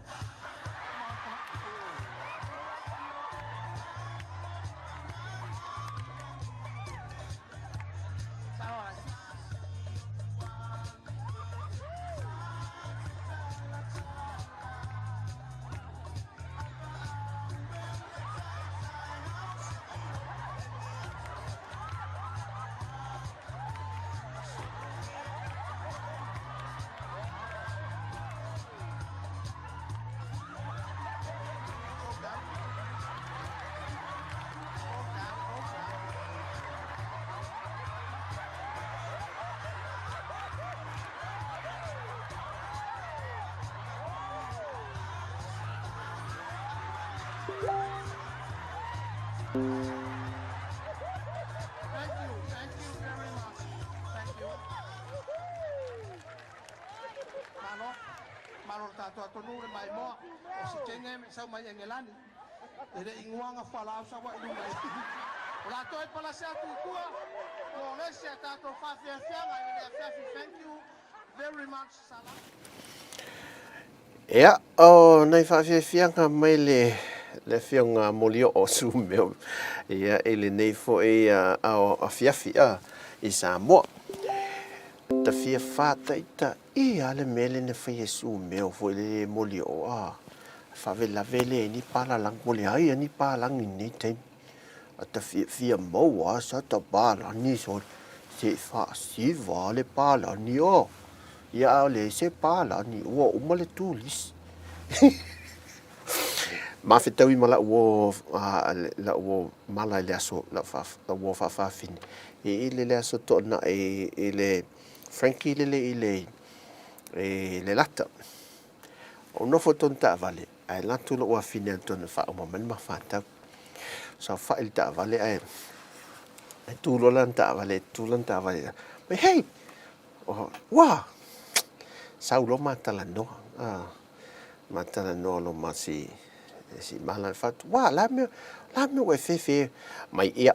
Samoa, like this. Thank you very much. Thank you. Malo tato atonu le mai mo. O si kenge sa mai engelani. Ele inguanga fala sa wa ilu mai. Ola toi pala sa tu tua. O le se tato fa fia ele fia. Thank you very much. Sala. Ja, og nei fa fianga mai le fianga molio o su meu. Ja, ele nei fo a fiafi i Samoa. Ta fia fata ita ale mele ne fa Yesu meu fo le molio fa vela vele ni pala lang moli ai ni pala ni te. Ta fia mo sa ta bala ni so se fa si vale pala ni o. Ya le se pala ni o umale tulis. Ma fitawi mala wo la wo mala le aso la fa fin. Ile le aso to na ile Frankie ile lata. O no foton ta vale. Ai la tu lo finen ton fa o moment ma fa ta. So fa il ta vale ai. Tu lo lan ta vale. Me hey. Wa. Saulo matalano. Matalano lo masi si malan fat. Wa la me we fefe mai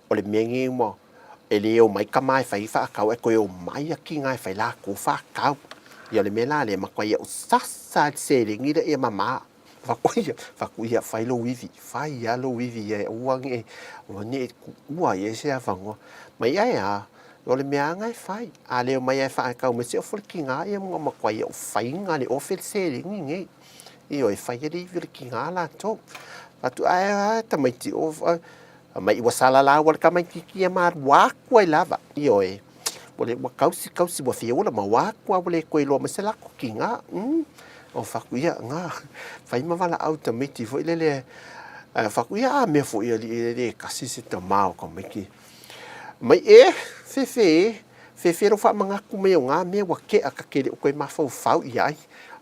o le mengi mo e le o mai ka mai fai whaakau e koe o mai a ki ngai fai la ko whaakau. Ia le mela le makwai o sasa se le ngira e mama. Fakuia fai lo wivi. Fai ya lo wivi e uangi e. O ne ua e se a whangoa. Mai ai a. O le mea ngai fai. A leo mai ai whaakau me se o fulki ngā e mga makwai o fai ngā le ofel se le ngi. I o e whai e rivi le ki ngā la tō. Atu ai tamaiti o... Mai iwa sala la wala ka mai kiki e maa wakua i lava. I o e. Wale wa kausi wa fia ula ma wakua wale koe loa masela ko ki ngā. O whakuia ngā. Whai mawala au tamaiti fo i lele. Whakuia a mea fo i le kasi se ta mao ko mai ki. Mai e, fefe ro wha mangaku mea o ngā mea wa ke a kakere o koe mawhau whau i ai.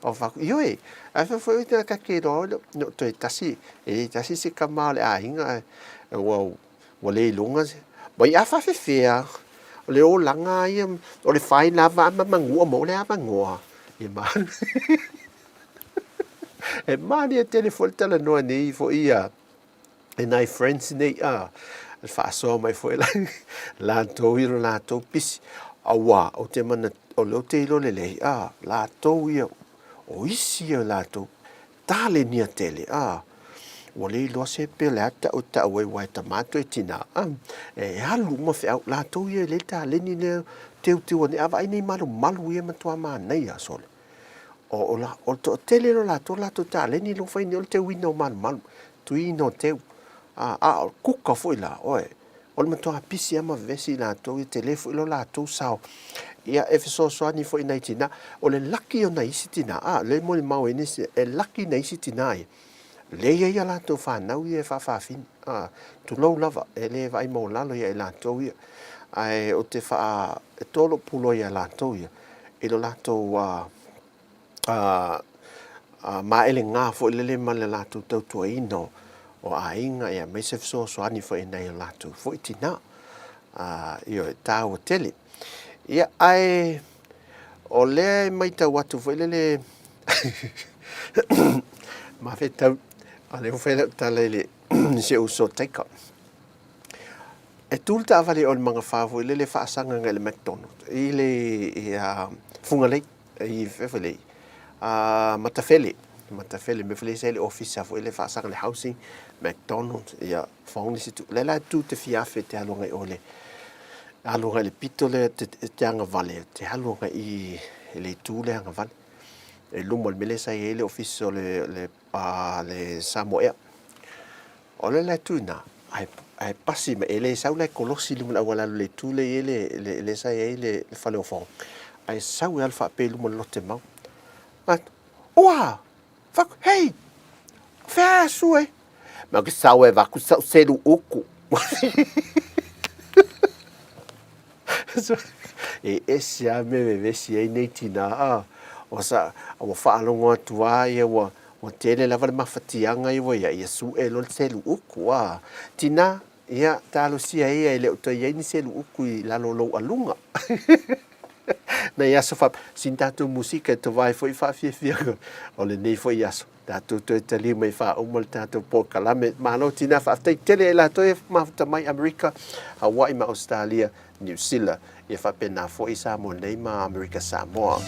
O whaku, iyo e, a whawhau i tena kakere o, no toi tasi, tasi se ka mao le a hinga, wa le ilunga se. Mai a whawhewhea, o le o langa i, o le whai lava ama mangua mo le a mangua. E maa. E maa ni a telefone tala noa nei fo ia, e nai friends nei a, whaasoa mai fo e lai, lātou iro lātou pisi, awa, o te mana, o leo te ilo le lehi, lātou ia, o isi ia lātou, tāle nia tele, o le ilo se pele ata o ta awai wai tamato e tina, e halu ma whi au, lātou ia le tāle ni leo, teu ane, awa ai nei malu ia matua maa nei a sole. O to tele no lātou tāle ni lo whai ni o te wina o malu, tui no teu, kuka fo ila oe o le matua pisi ama vesi lātou i telefo ilo lātou sao ia e fesoasoani fo ina itina o le laki o na isi tina le mo le mau enese e laki na isi tina e le ia lātou whanau i e whawhawhini tu lau lava e le vai mau lalo ia e lātou ia ai o te wha e tolo pulo ia lātou ia e lo lātou maele ngā fo ilele ma le lātou tautua ino o ainga ia mai se fesoasoani fo ina i lātou fo i tina io e tāu o tele ia ai o le mai tau atu fo ilele ma fe tau a le fo tala ile se uso taika e tulta avale o le mga whāfo ilele whaasanga ngai le McDonald's i le fungalei i whewhelei matafele me fele se le office fo ile whaasanga le housing McDonald's ia whaongi situ le la tu te fiafe te halonga i ole halonga le pito le te anga vale te halonga i le tu le anga vale e lumo le mele sa i le office o le Samoa o le la tu na ai pasi me ele sau le kolosi lumo la wala le tu le le sa i le fale o fong ai sau alfa pe lumo lote mau oa fuck hey fa sue ma che sau e va cu sau selu uku e esse a me vesi e netina o sa o fa longo tua e o tele lava ma fatianga i ia su e lo selu uku tina ia talo sia e le to ia ni selu uku i la lo alunga na ia so fa sintato musica to vai foi fa fia o le nei foi aso dato to tali mai fa o mal tato po kalame malo tina fa te tele la to e ma mai America Hawaii ma Australia New Zealand e fa pena foi Samoa nei ma America Samoa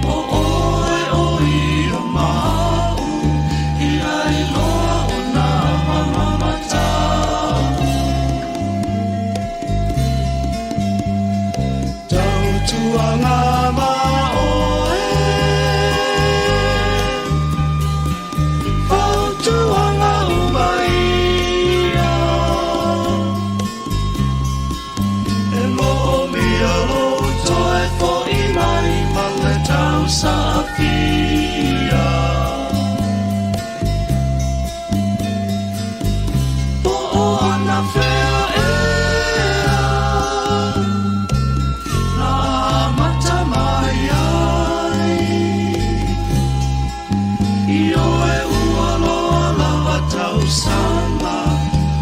Oh, oh, oh, safia po ana fea ea na mata mai ai io e ualo la watau sama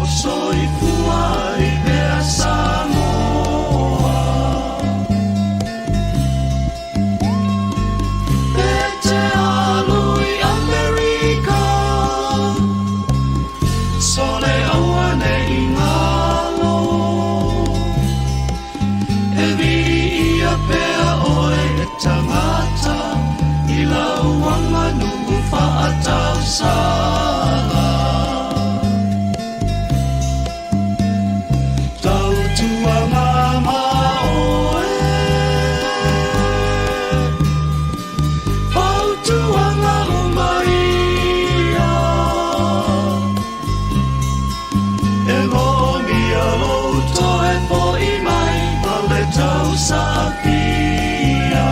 o soi fuai be Samoa Pete alui Amerika Sole awane ingalo E viri ia pea oe e tangata I lauanga nungu whaatau sala Tautua mama oe Tautua nga umaia E ngomi aloto e po I mai Pale tau safia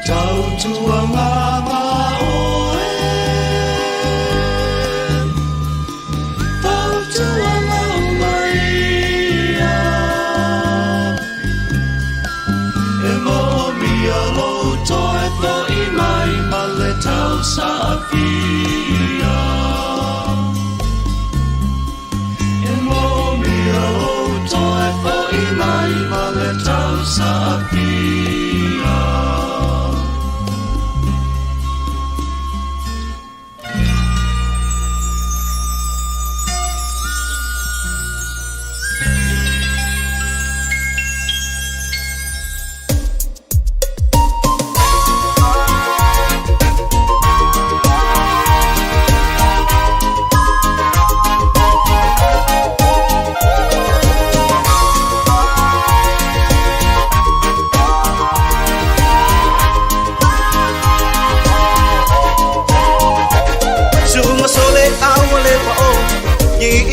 Tautua mama oe Tautua nga umaia E momi aloto e po I mai Male tau safia E momi aloto e po I mai Male tau safia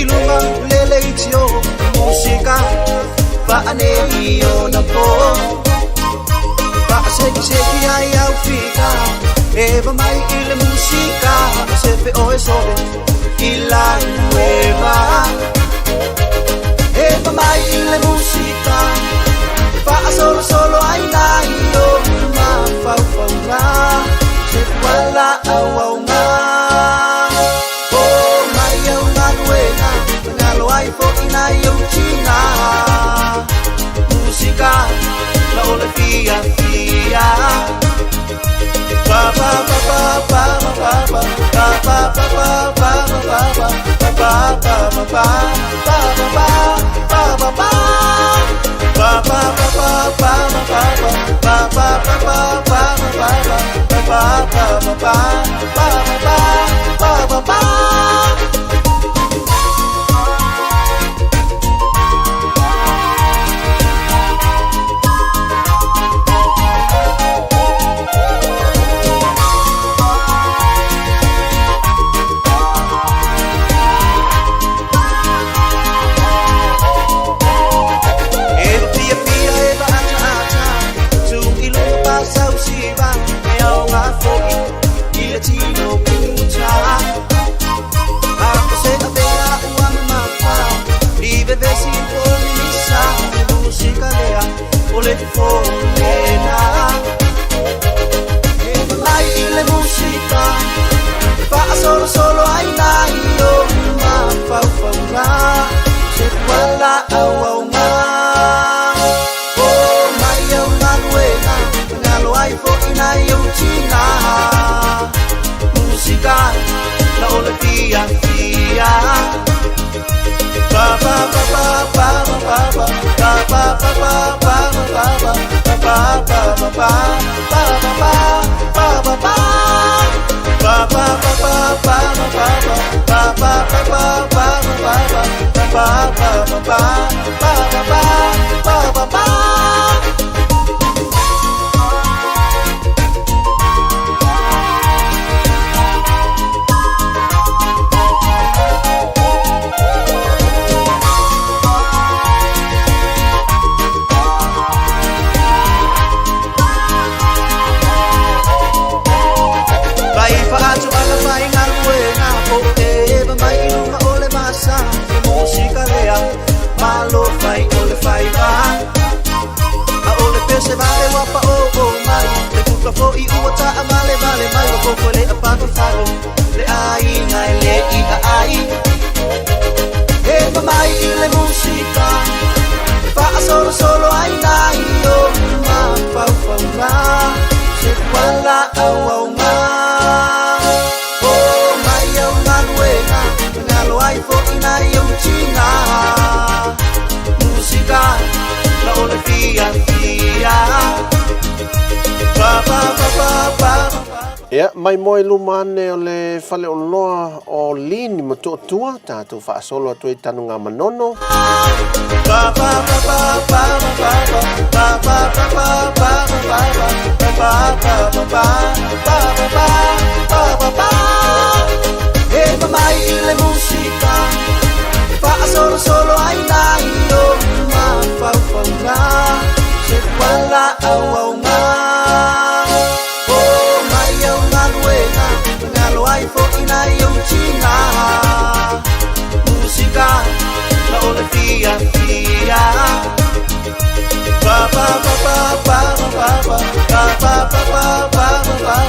Ilunga lele itio musika va anelio na po va seki ai au fika eva mai ile musika se pe oe sole ila nueva eva mai ile musika va solo ai na io ma fa la se wala au nga fo ina yo china música la ole fia fia pa pa pa pa pa pa pa pa pa pa pa pa pa pa pa ole fonena mai le musica fa solo ai dai yo ma fa fa se quella au au Se vale wapa o mai le kuka fo I uata amale vale mai wa koko le apaka faro le ai ngai le I ai e mai le musika fa solo ai nai o ma pa fa na se wala au ma o mai au na luena ngalo ai fo nai o china musika la ole fia Ia, mai moe lumane o le fale o loa o lini mo Tautua, tātou whaasolo atu I tanu ngā manono. E mamai I le musika, whaasolo ai nai o ma whauwhaunga, se wala au ngā. Ai fo ina yo china música la ole fia ba ba ba ba ba ba ba ba ba ba ba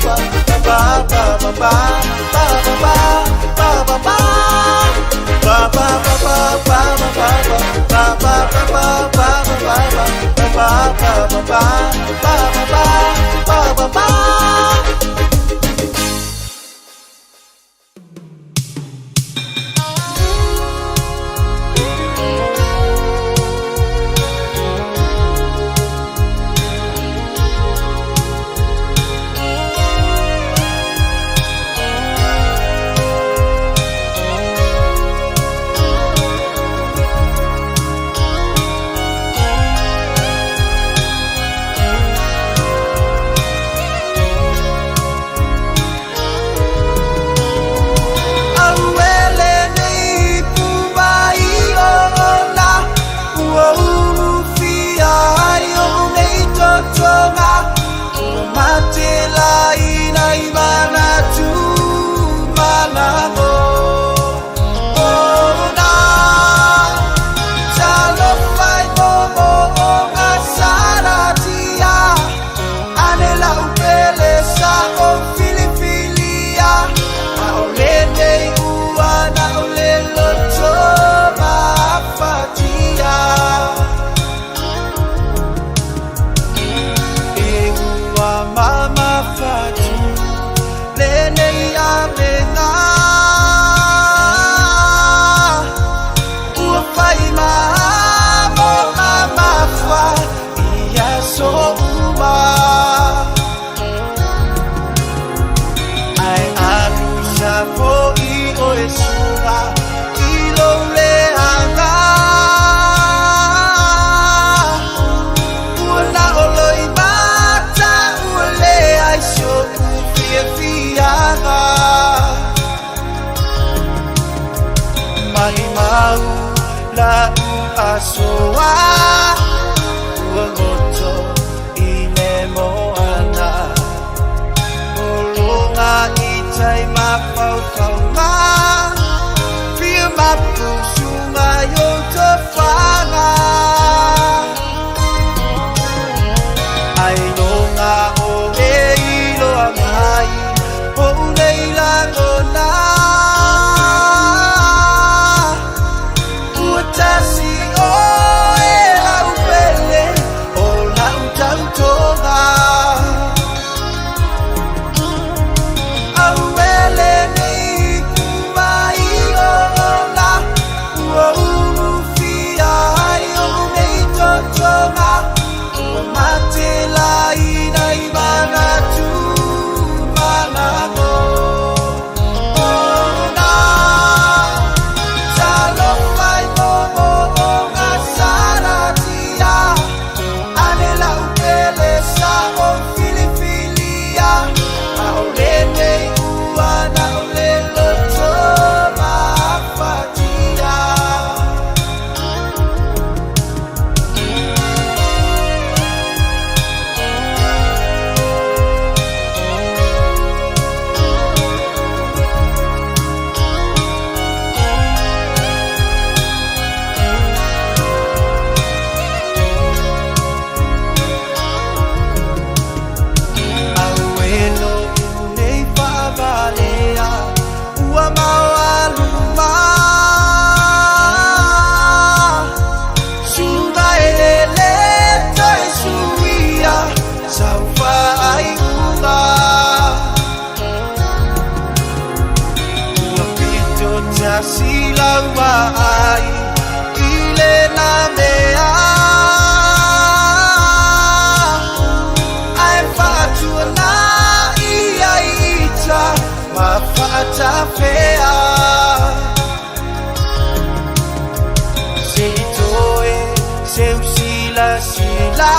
sila sila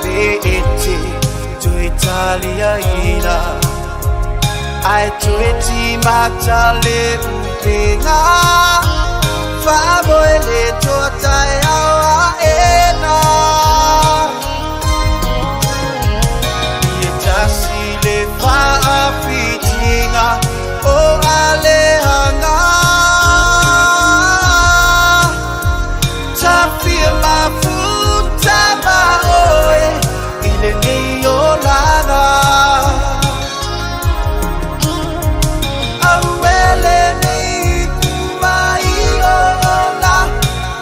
Beete tu Italia ina Ai tu eti matale upenga Faboele totai awa ena Ietasi le faapitinga o alehanga Tafia mafuta maoe ile niolana Awele ni kumaiona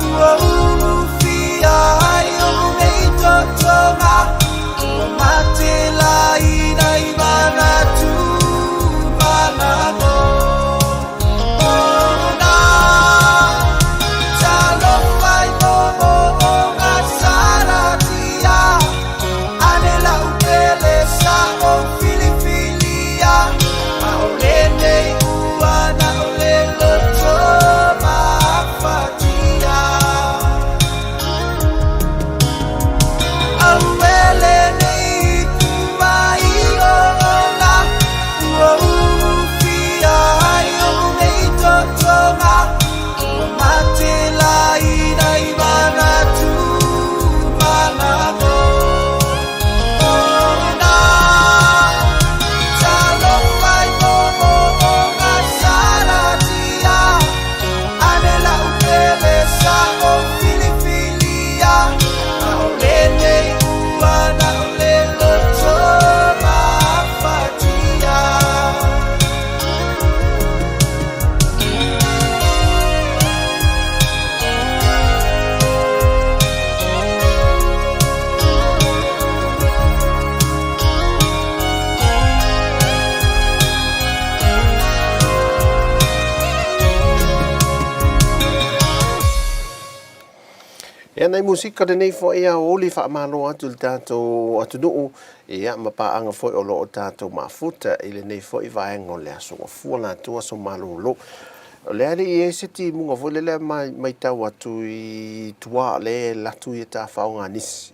Uofia ayo meitotonga Matela ina imana tu manano Ona Talo fai momo onga saratia Anela upele sa o filifilia Maolene uana olelo toma fatia Awele ni kumaiona Uofia ayo meitotonga Matela ina imana tu manano Ona Talo fai momo onga saratia Anela upele sa o filifilia Maolene uana olelo toma fatia E nei musika de nei fo ia oli fa malo atu tato atu no ia mapaanga fo o lo tato mafuta ile nei fo i vaenga le aso fu la tua so malo lo le ali e seti munga fo le mai tau atu i tua le la tu i ta faunga nis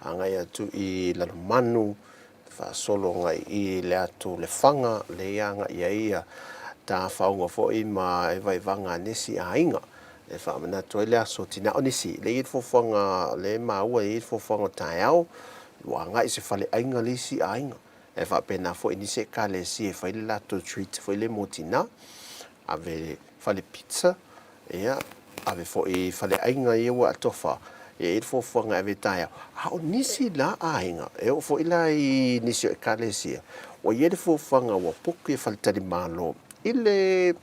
anga ia tu i la manu fa solo ngai i le atu le fanga le anga ia ta faunga fo i ma e vai vanga nisi ainga e fa mana toile aso tina onisi le it fofanga le maua it fofanga taiao wanga i se fale ainga lisi ainga e fa pena fo inise kale si e fa la to treat fo le motina ave fale pizza ia ave fo i fale ainga i wa tofa e it fofanga ave taiao a onisi la ainga e fo ila i nisi kale si o ye fofanga wa poku fale tali malo ile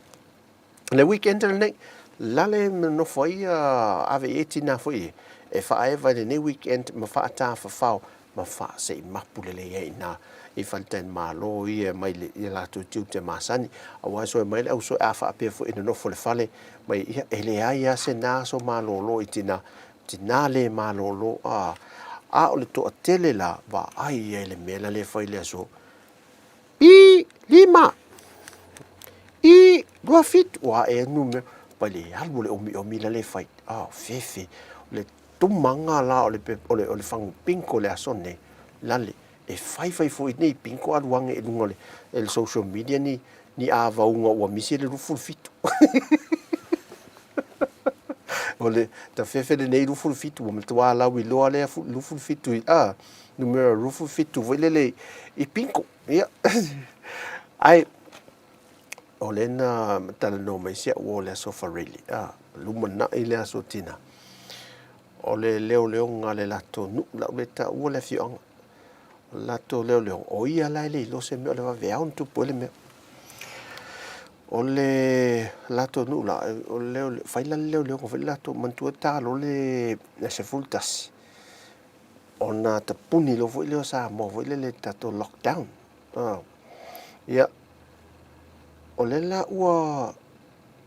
le weekend le lale no foi ave etina foi e fa eva ne weekend ma fa ta fa fa ma fa se mapulele ye na e falten malo i mai le la tu te masani a wa so mai au so afa pe fo no fo le fale mai ele ai se na so malo lo itina tinale malo lo a o le to tele la va ai ele mela le foi le so i lima i dua fit wa e numero pale albo le omi la le fai fefe le tumanga la o le fang pinko le asone lale e fai fo nei pinko aluanga e lungole el social media ni ava unga o misi le ruful fitu ole ta fefe le nei ruful fitu o mtua la wi lo le ruful fitu numero ruful fitu le i pinko ia ai olena tala no mai sia o le sofa really lumana ile asotina ole leo ngale lato nu la beta o le fiong lato leo o ia la le lo se me le va vea un tu pole me ole lato nu la o leo fai la leo ko lato mantua ta lo le se fultas ona tapuni lo foi le sa mo foi le tato lockdown ia ole la ua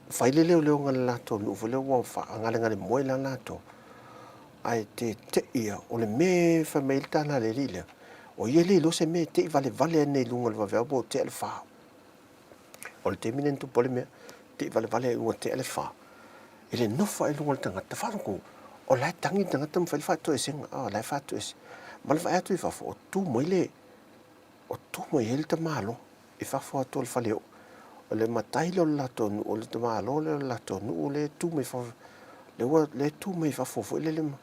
fai le leo ngale lato nu foi le ua fa ngale mo la lato ai te ia o le me fa me tana le lile o ye le lo se me te vale nei lunga le va bo te le fa o le teminen tu pole me te vale o te le fa ele no fa lunga tanga ta fa ko o lai tangi tangata mwhai whātua e senga, lai whātua e se. Mala whai atu I whafo, o tū mai le, o tū mai ele ta mālo, I whafo atu le whaleo. O le matai le o lato nu, o le ta mālo le o lato nu, o le tū mai whafo, le tū mai whafo, fo ele le ma.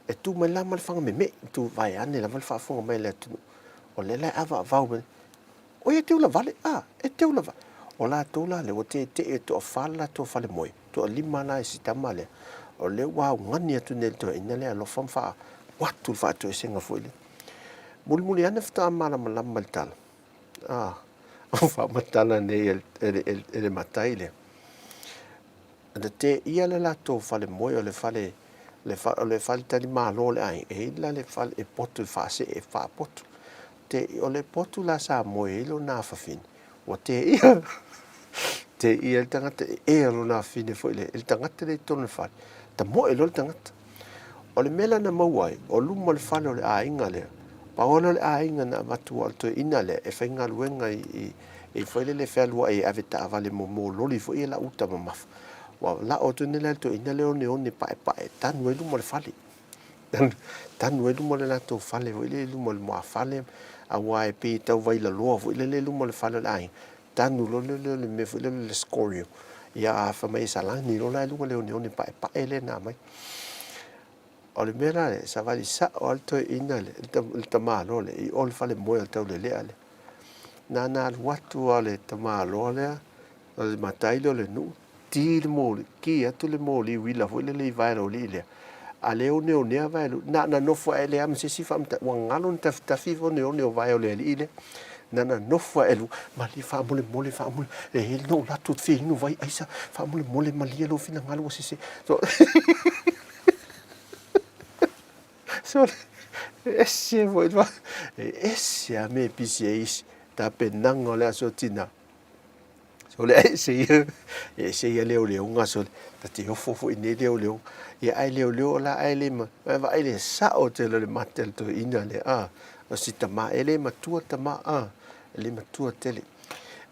E tū mai la mala whanga me, tū vai ane la mala whafonga mai le atu nu. O le lai awa vau me, o e te ula vale, e te ula vale. O la tōla le, o te e to whala to whale moe, to lima la e si tama le. O le wau ngani atu nel to ina le alo whamwha watu whātua e senga fo ele. Muli ane whata amala malama le tala. O whamatala ne ele matai le. Anda te ia le lato whale moe o le whale tali malo le ai. E ila le whale e potu whase e whapotu. O le potu la sa moe ilo nā whawhini. O te ia. Te ia le tangata e alo nā whine fo ele. Il tangata le tonu whale. Ta moe ilo le tangata. O le mela na mauai, o luma le whale o le ainga lea. Paola le ainga na matua alto ina le, e whainga luenga I whaile le whalua e aveta avale mo loli fo I la uta ma mafu. Wa la o tu nele alto ina le one pae pae, tanu e luma le whale. Tanu e luma le lato whale, fo ile luma le moa whale, a wae pe tau waila loa, fo ile le luma le whale o le ainga. Tanu lo le me fo ile le scorio. Ia a whamai salani lo la luma le one pae pae le na mai. O le mera le, sa vali sa o alto ina le, il tamalo le, I o le fale moe al tau le lea le. Nā watu o le tamalo le, o le matai le nu, ti le mōli, ki atu le mōli wila, fo ile le I vaero li le. A le o nea vaero, na nofo e le amse si whamta, wa ngalo ni tafifo neo vaero le li le. Na nofo e lu, ma li whamole, e hele no latu whihinu vai aisa, whamole mole ma li alo fina ngalo sese. So, so esse foi esse a me pisi is ta penanga le so tina so le esse ia le unga so ta ti fofo ine le o ia ai le la ai le ma va ai le sa o te le matel to ina le o sita ma ele ma tua tama le ma tua tele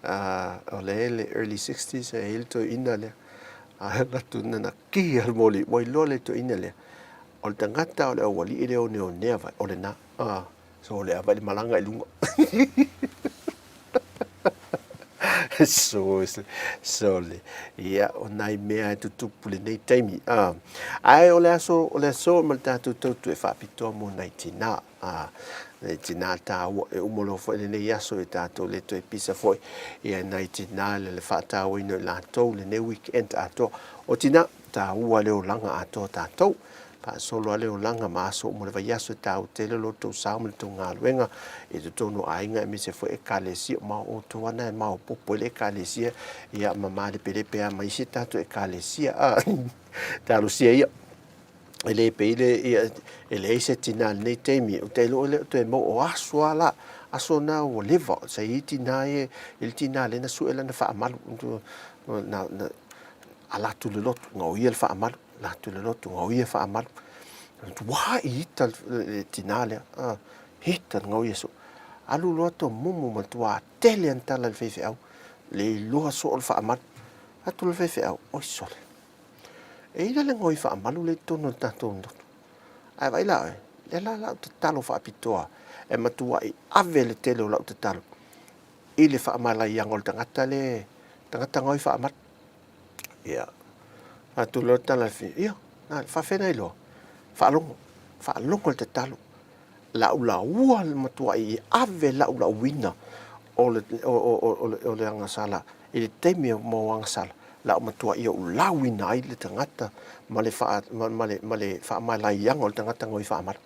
o le early 60s e il to ina le la tu na ki al moli wai lo le to ina le o le tangata o le awali I le o neo nea vai, o le na, so o le awali malanga I lunga. So le, ia, o nai mea e tutupu le nei taimi. Ai o le aso ma le tātou tautu e whapitoa mo nei tina. Nei tina tā ua e umolo fo le nei aso e tātou le to e pisa foi. Ia nei tina le whātāua ino I lātou le nei weekend ato. O tina tā ua leo langa ato tātou. Pa solo ale o langa maso mo le vaiaso tau tele lo to saum to ngaluenga e to no ainga me se foi kalesi ma o to ana ma o popo le kalesi ia mama de pele pe ma isi tatu e kalesi talo sia ia ele pe ele se tina nei temi o te lo le to mo o aswala asona o leva se iti na il tina le na suela na fa mal na ala tu le lot ngo ia fa mal la tu le lotu ngau ia wha amaru. Wā I hita tinale, hita ngau ia so. Alu loa to mumu ma tua tele antala le whewhi au. Le loa so o le wha amaru. Atu le whewhi au, oi sole. E ina le ngau I wha amaru le tono tatou ndotu. Ai vai la e, le la te talo wha apitoa. E matua I ave le tele o lau te talo. I le wha amala I angol tangata le, tangata ngau I wha amaru. Ia. Tu lo tala fi ia na fa fena ilo fa longo te talo la ua le matua I ave la wina o le anga sala I le temi mo anga sala la matua I o la wina I le tangata ma le fa ma la yang o le tangata ngoi fa mar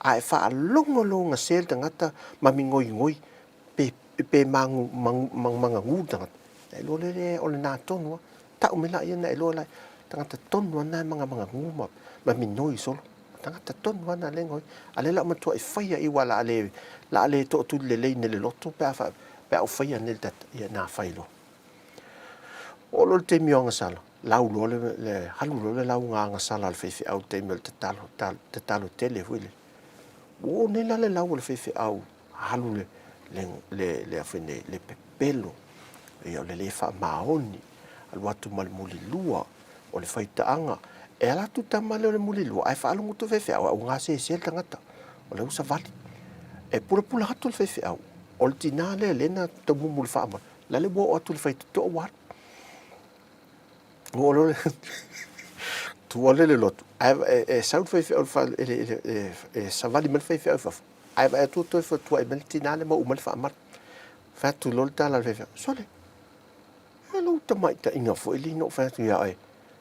ai fa longo sel tangata ma ngoi pe manga ngu tangata e lo le o le na tonu ta umela ia na elo la tangata tonu na manga nguma ma minoi solo tangata tonu na le ngoi ale la matua I faia I wala ale to tu le ne le loto pe o faia ne tat ia na failo o lo te mionga sala lau lo le halu lo le lau nga sala le fefe au te mel te talo tele huile o ne la le lau le fefe au halu le afene le pepelo ia le fa maoni al watu mal muli lua o le faitaanga e ala tu tama le muli lo ai fa longo to fefe au nga se tangata o le usa vali e pula hatu le fefe au o le tina le lena to mumul fa ma la le bo o tu le fai to war o lo tu ole le lot e saut fefe o fa e savali mal fefe au fa ai va tu to fa tu ai mal tina le mo mal fa ma fa tu lol ta la fefe sole hello tamai ta inga fo ili no fa tu ya ai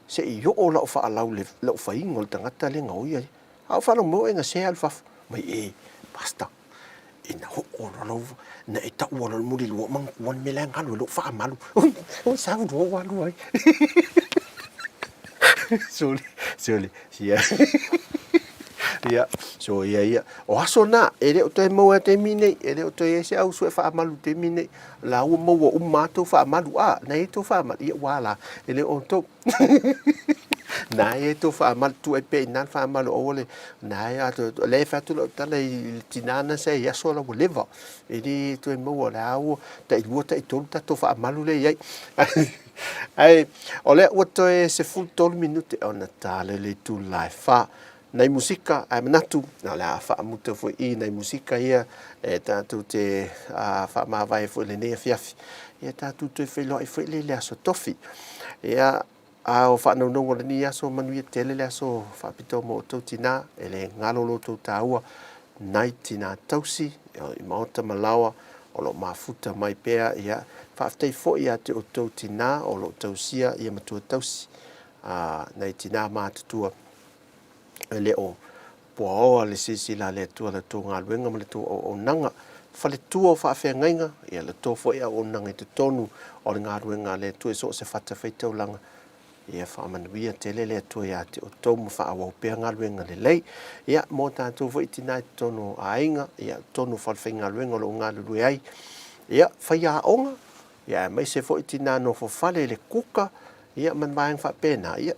se i yo o la o fa lau le lo fa ingol tangata le ngau ia a fa no mo enga se alfa mai e basta ina ho o lo na e ta o lo muri lo mang wan me lang kan lo fa malu o sa do wa lu ai soli sia ia so ia o aso na ele o te mo te mine ele o te se au so fa malu te mine la o mo o mato fa malu a nei to fa malu ia wala ele o to na e to fa mal tu e pe nan fa mal o le na e to le fa tu ta le tinana se ia so la leva e di to e mo la o te lu te to fa mal le ai ai ole o to e se full tol minute o natale le tu live fa nei musika ai manatu na la fa muto fo I nei musika ia e tanto te fa ma vai fo le ne fiafi e tanto te fe lo e fo le aso tofi ia a o fa no le ni aso manu tele le aso fa pito mo to tina ele ngalo lo to taua nai tina tausi I maota malawa o lo mafuta mai pea ia fa ftai fo ia te o to tina o lo tausia ia matua tausi nai tina matutua ele o po le sisi la le tu le tu nga luenga le tu o nanga fa le tu o fa fe ngainga ia le to fo ia o nanga te tonu o nga luenga le tu so se fata feitau langa ia fa man via tele le tu ia te o tomu fa o pe nga luenga le lei ia mo ta tu fo itina tonu ainga ia tonu fa fe nga luenga lo nga lu ai ia fa ia onga ia mai se fo itina no fo fale le kuka ia man bang fa pena ia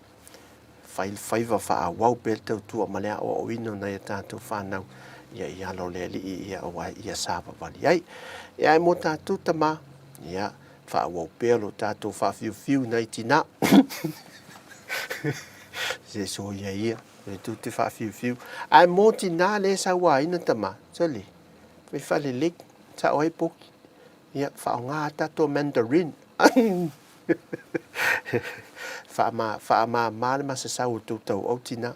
faiva fa wau pel tu malea o wino na ta tu fa na ia lo le ia wa ia sa pa vali ai ia mo ta tu tama ia fa wau pel ta tu fa fiu na tina se so ia tu te fa fiu ai mo tina le sa wa ina tama soli fa le lik ta oi pok ia fa nga ta to mandarin fa ma le masa sa o tu o tina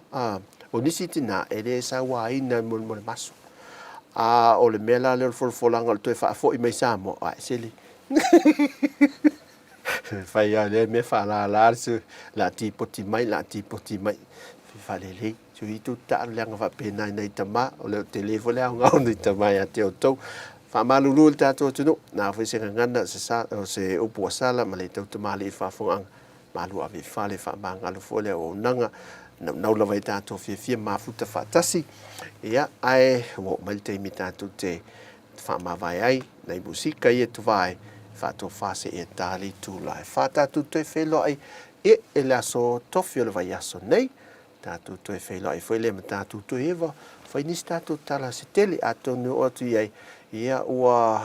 o nisi tina e le sa wa ina mo maso o le mela le folanga to fa fo I mai sa mo ai seli fa ia le me fa la se la ti poti mai fa le tu tu ta le nga fa pena nei tama o le telefono le nga ni tama ya te o to fa malulu ta to tu na fa se ngana se sa se o po sala ma le to mali fa fo ang malu ave fale fa manga lo fole o nanga na la vai tanto fie mafuta fatasi ia ai wo malte imitato te fa ma vai ai nei musica ia tu vai fa to fase e tali tu la fa ta tutto e felo ai e la so tofio le vai aso nei ta tutto e felo ai foi le mata tutto eva foi ni stato tala seteli ato no o tu ia ua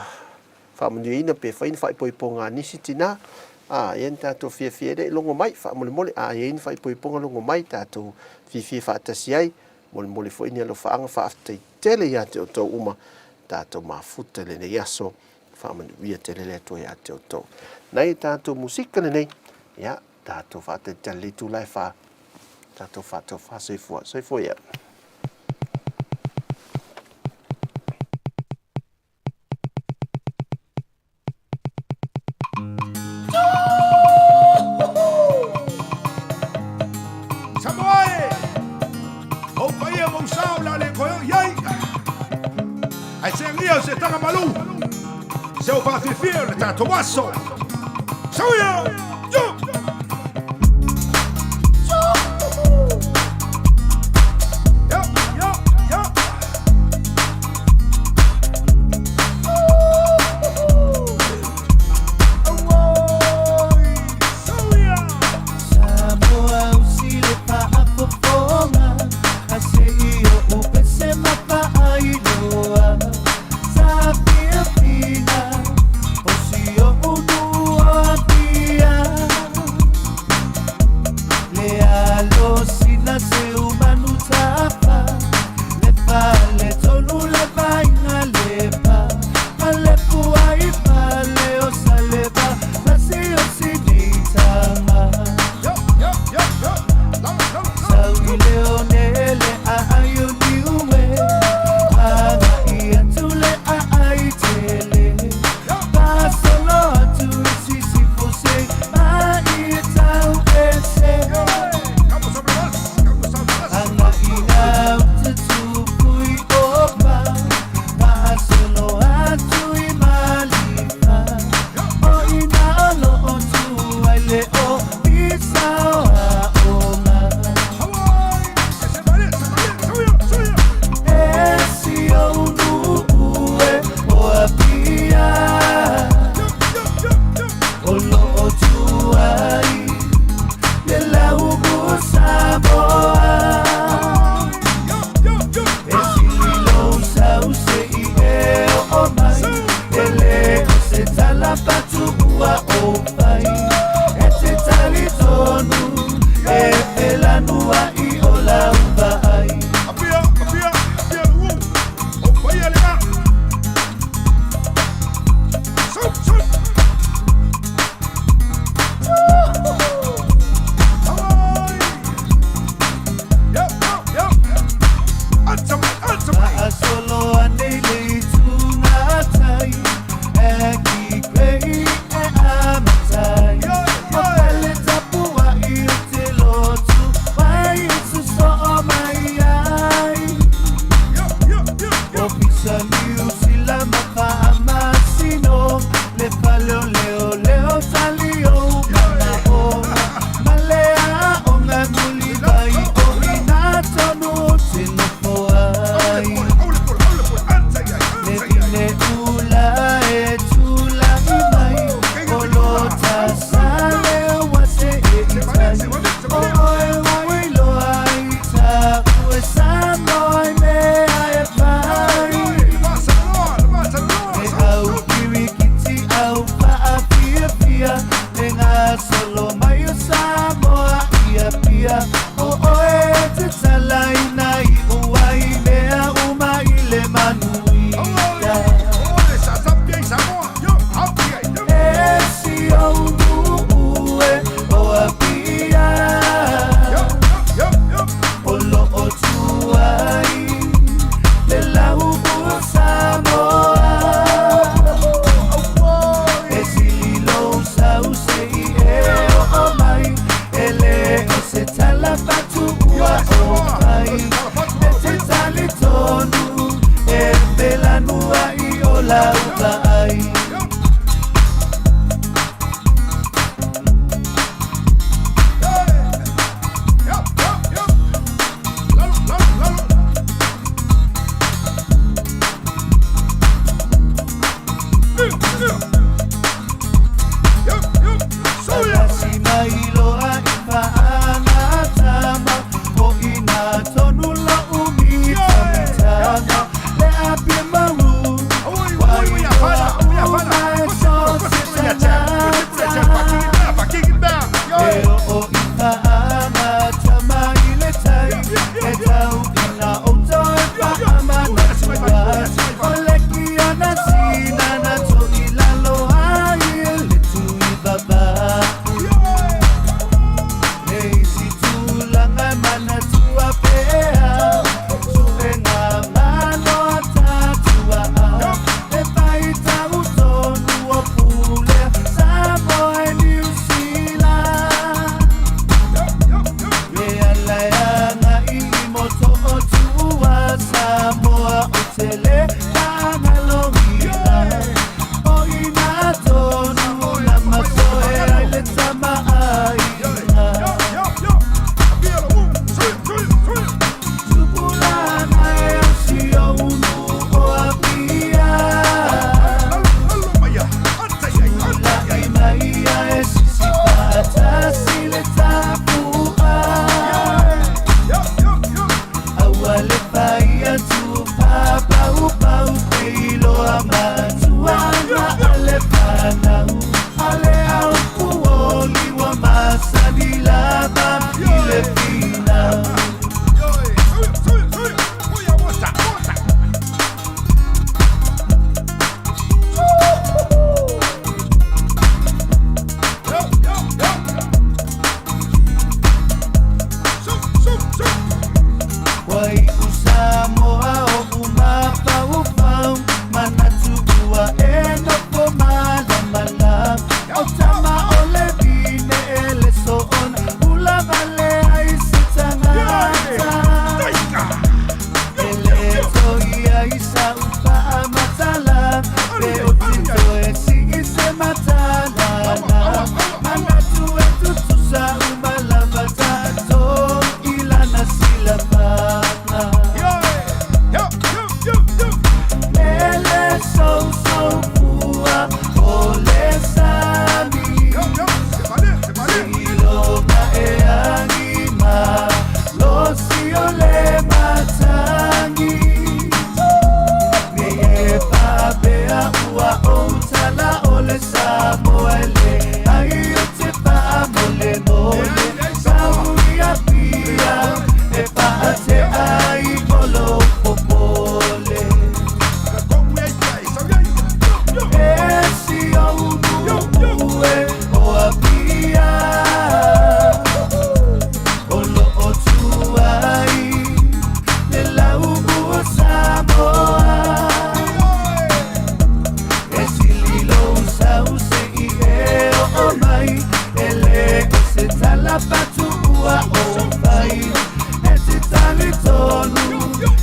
fa munina pe fa in fa poi ponga ni sitina yen tato fie de longo mai fa mole yen fa poi ponga longo mai tato fie fa tasiai mole fo ini lo fa anga fa afte tele ya te to uma tato mafuta le ne yaso fa man via tele le to ya te to nai tato musika le nei ya tato fa te tele tu lai fa tato fa se fo ya Se taga malu se o fa fiel ta tomaso soya yo Sabia, filha, o senhor do dia. Tautua,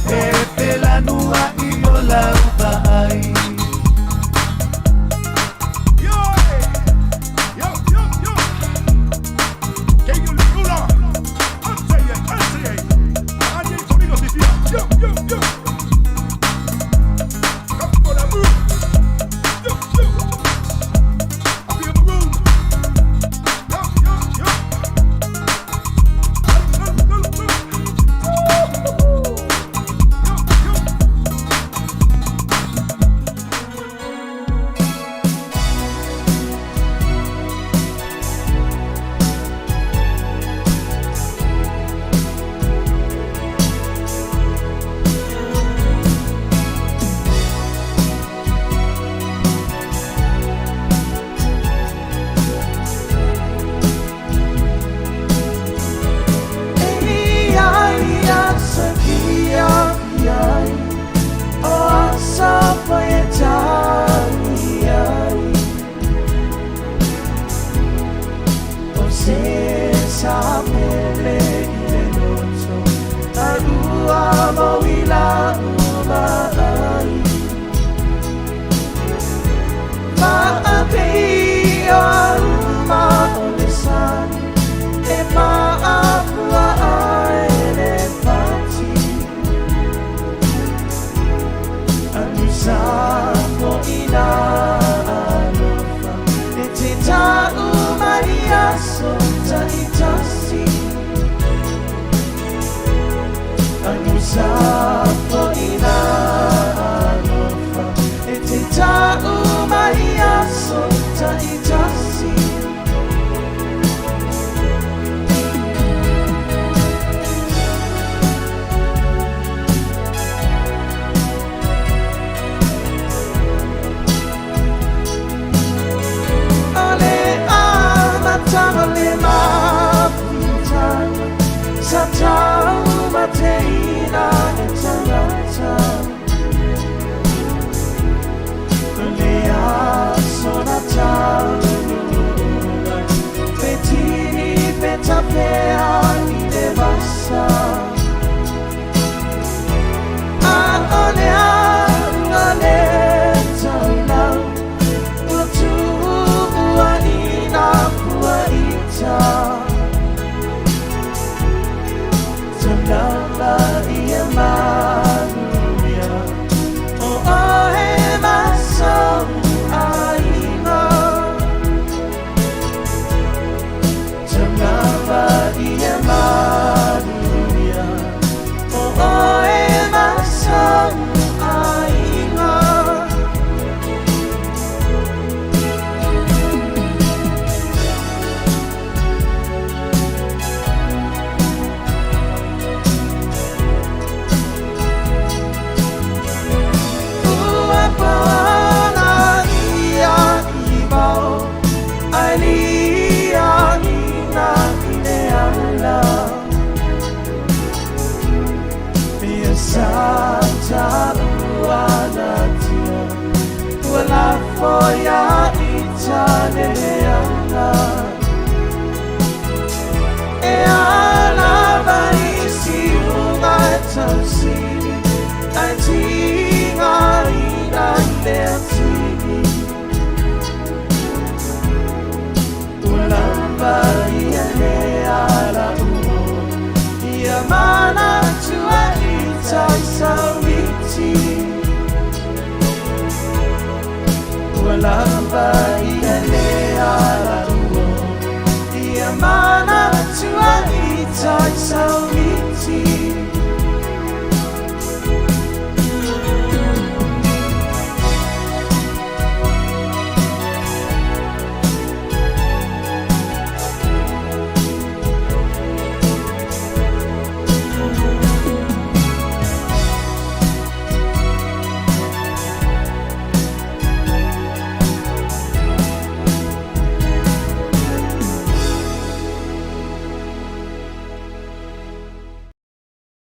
e pela nua e o Love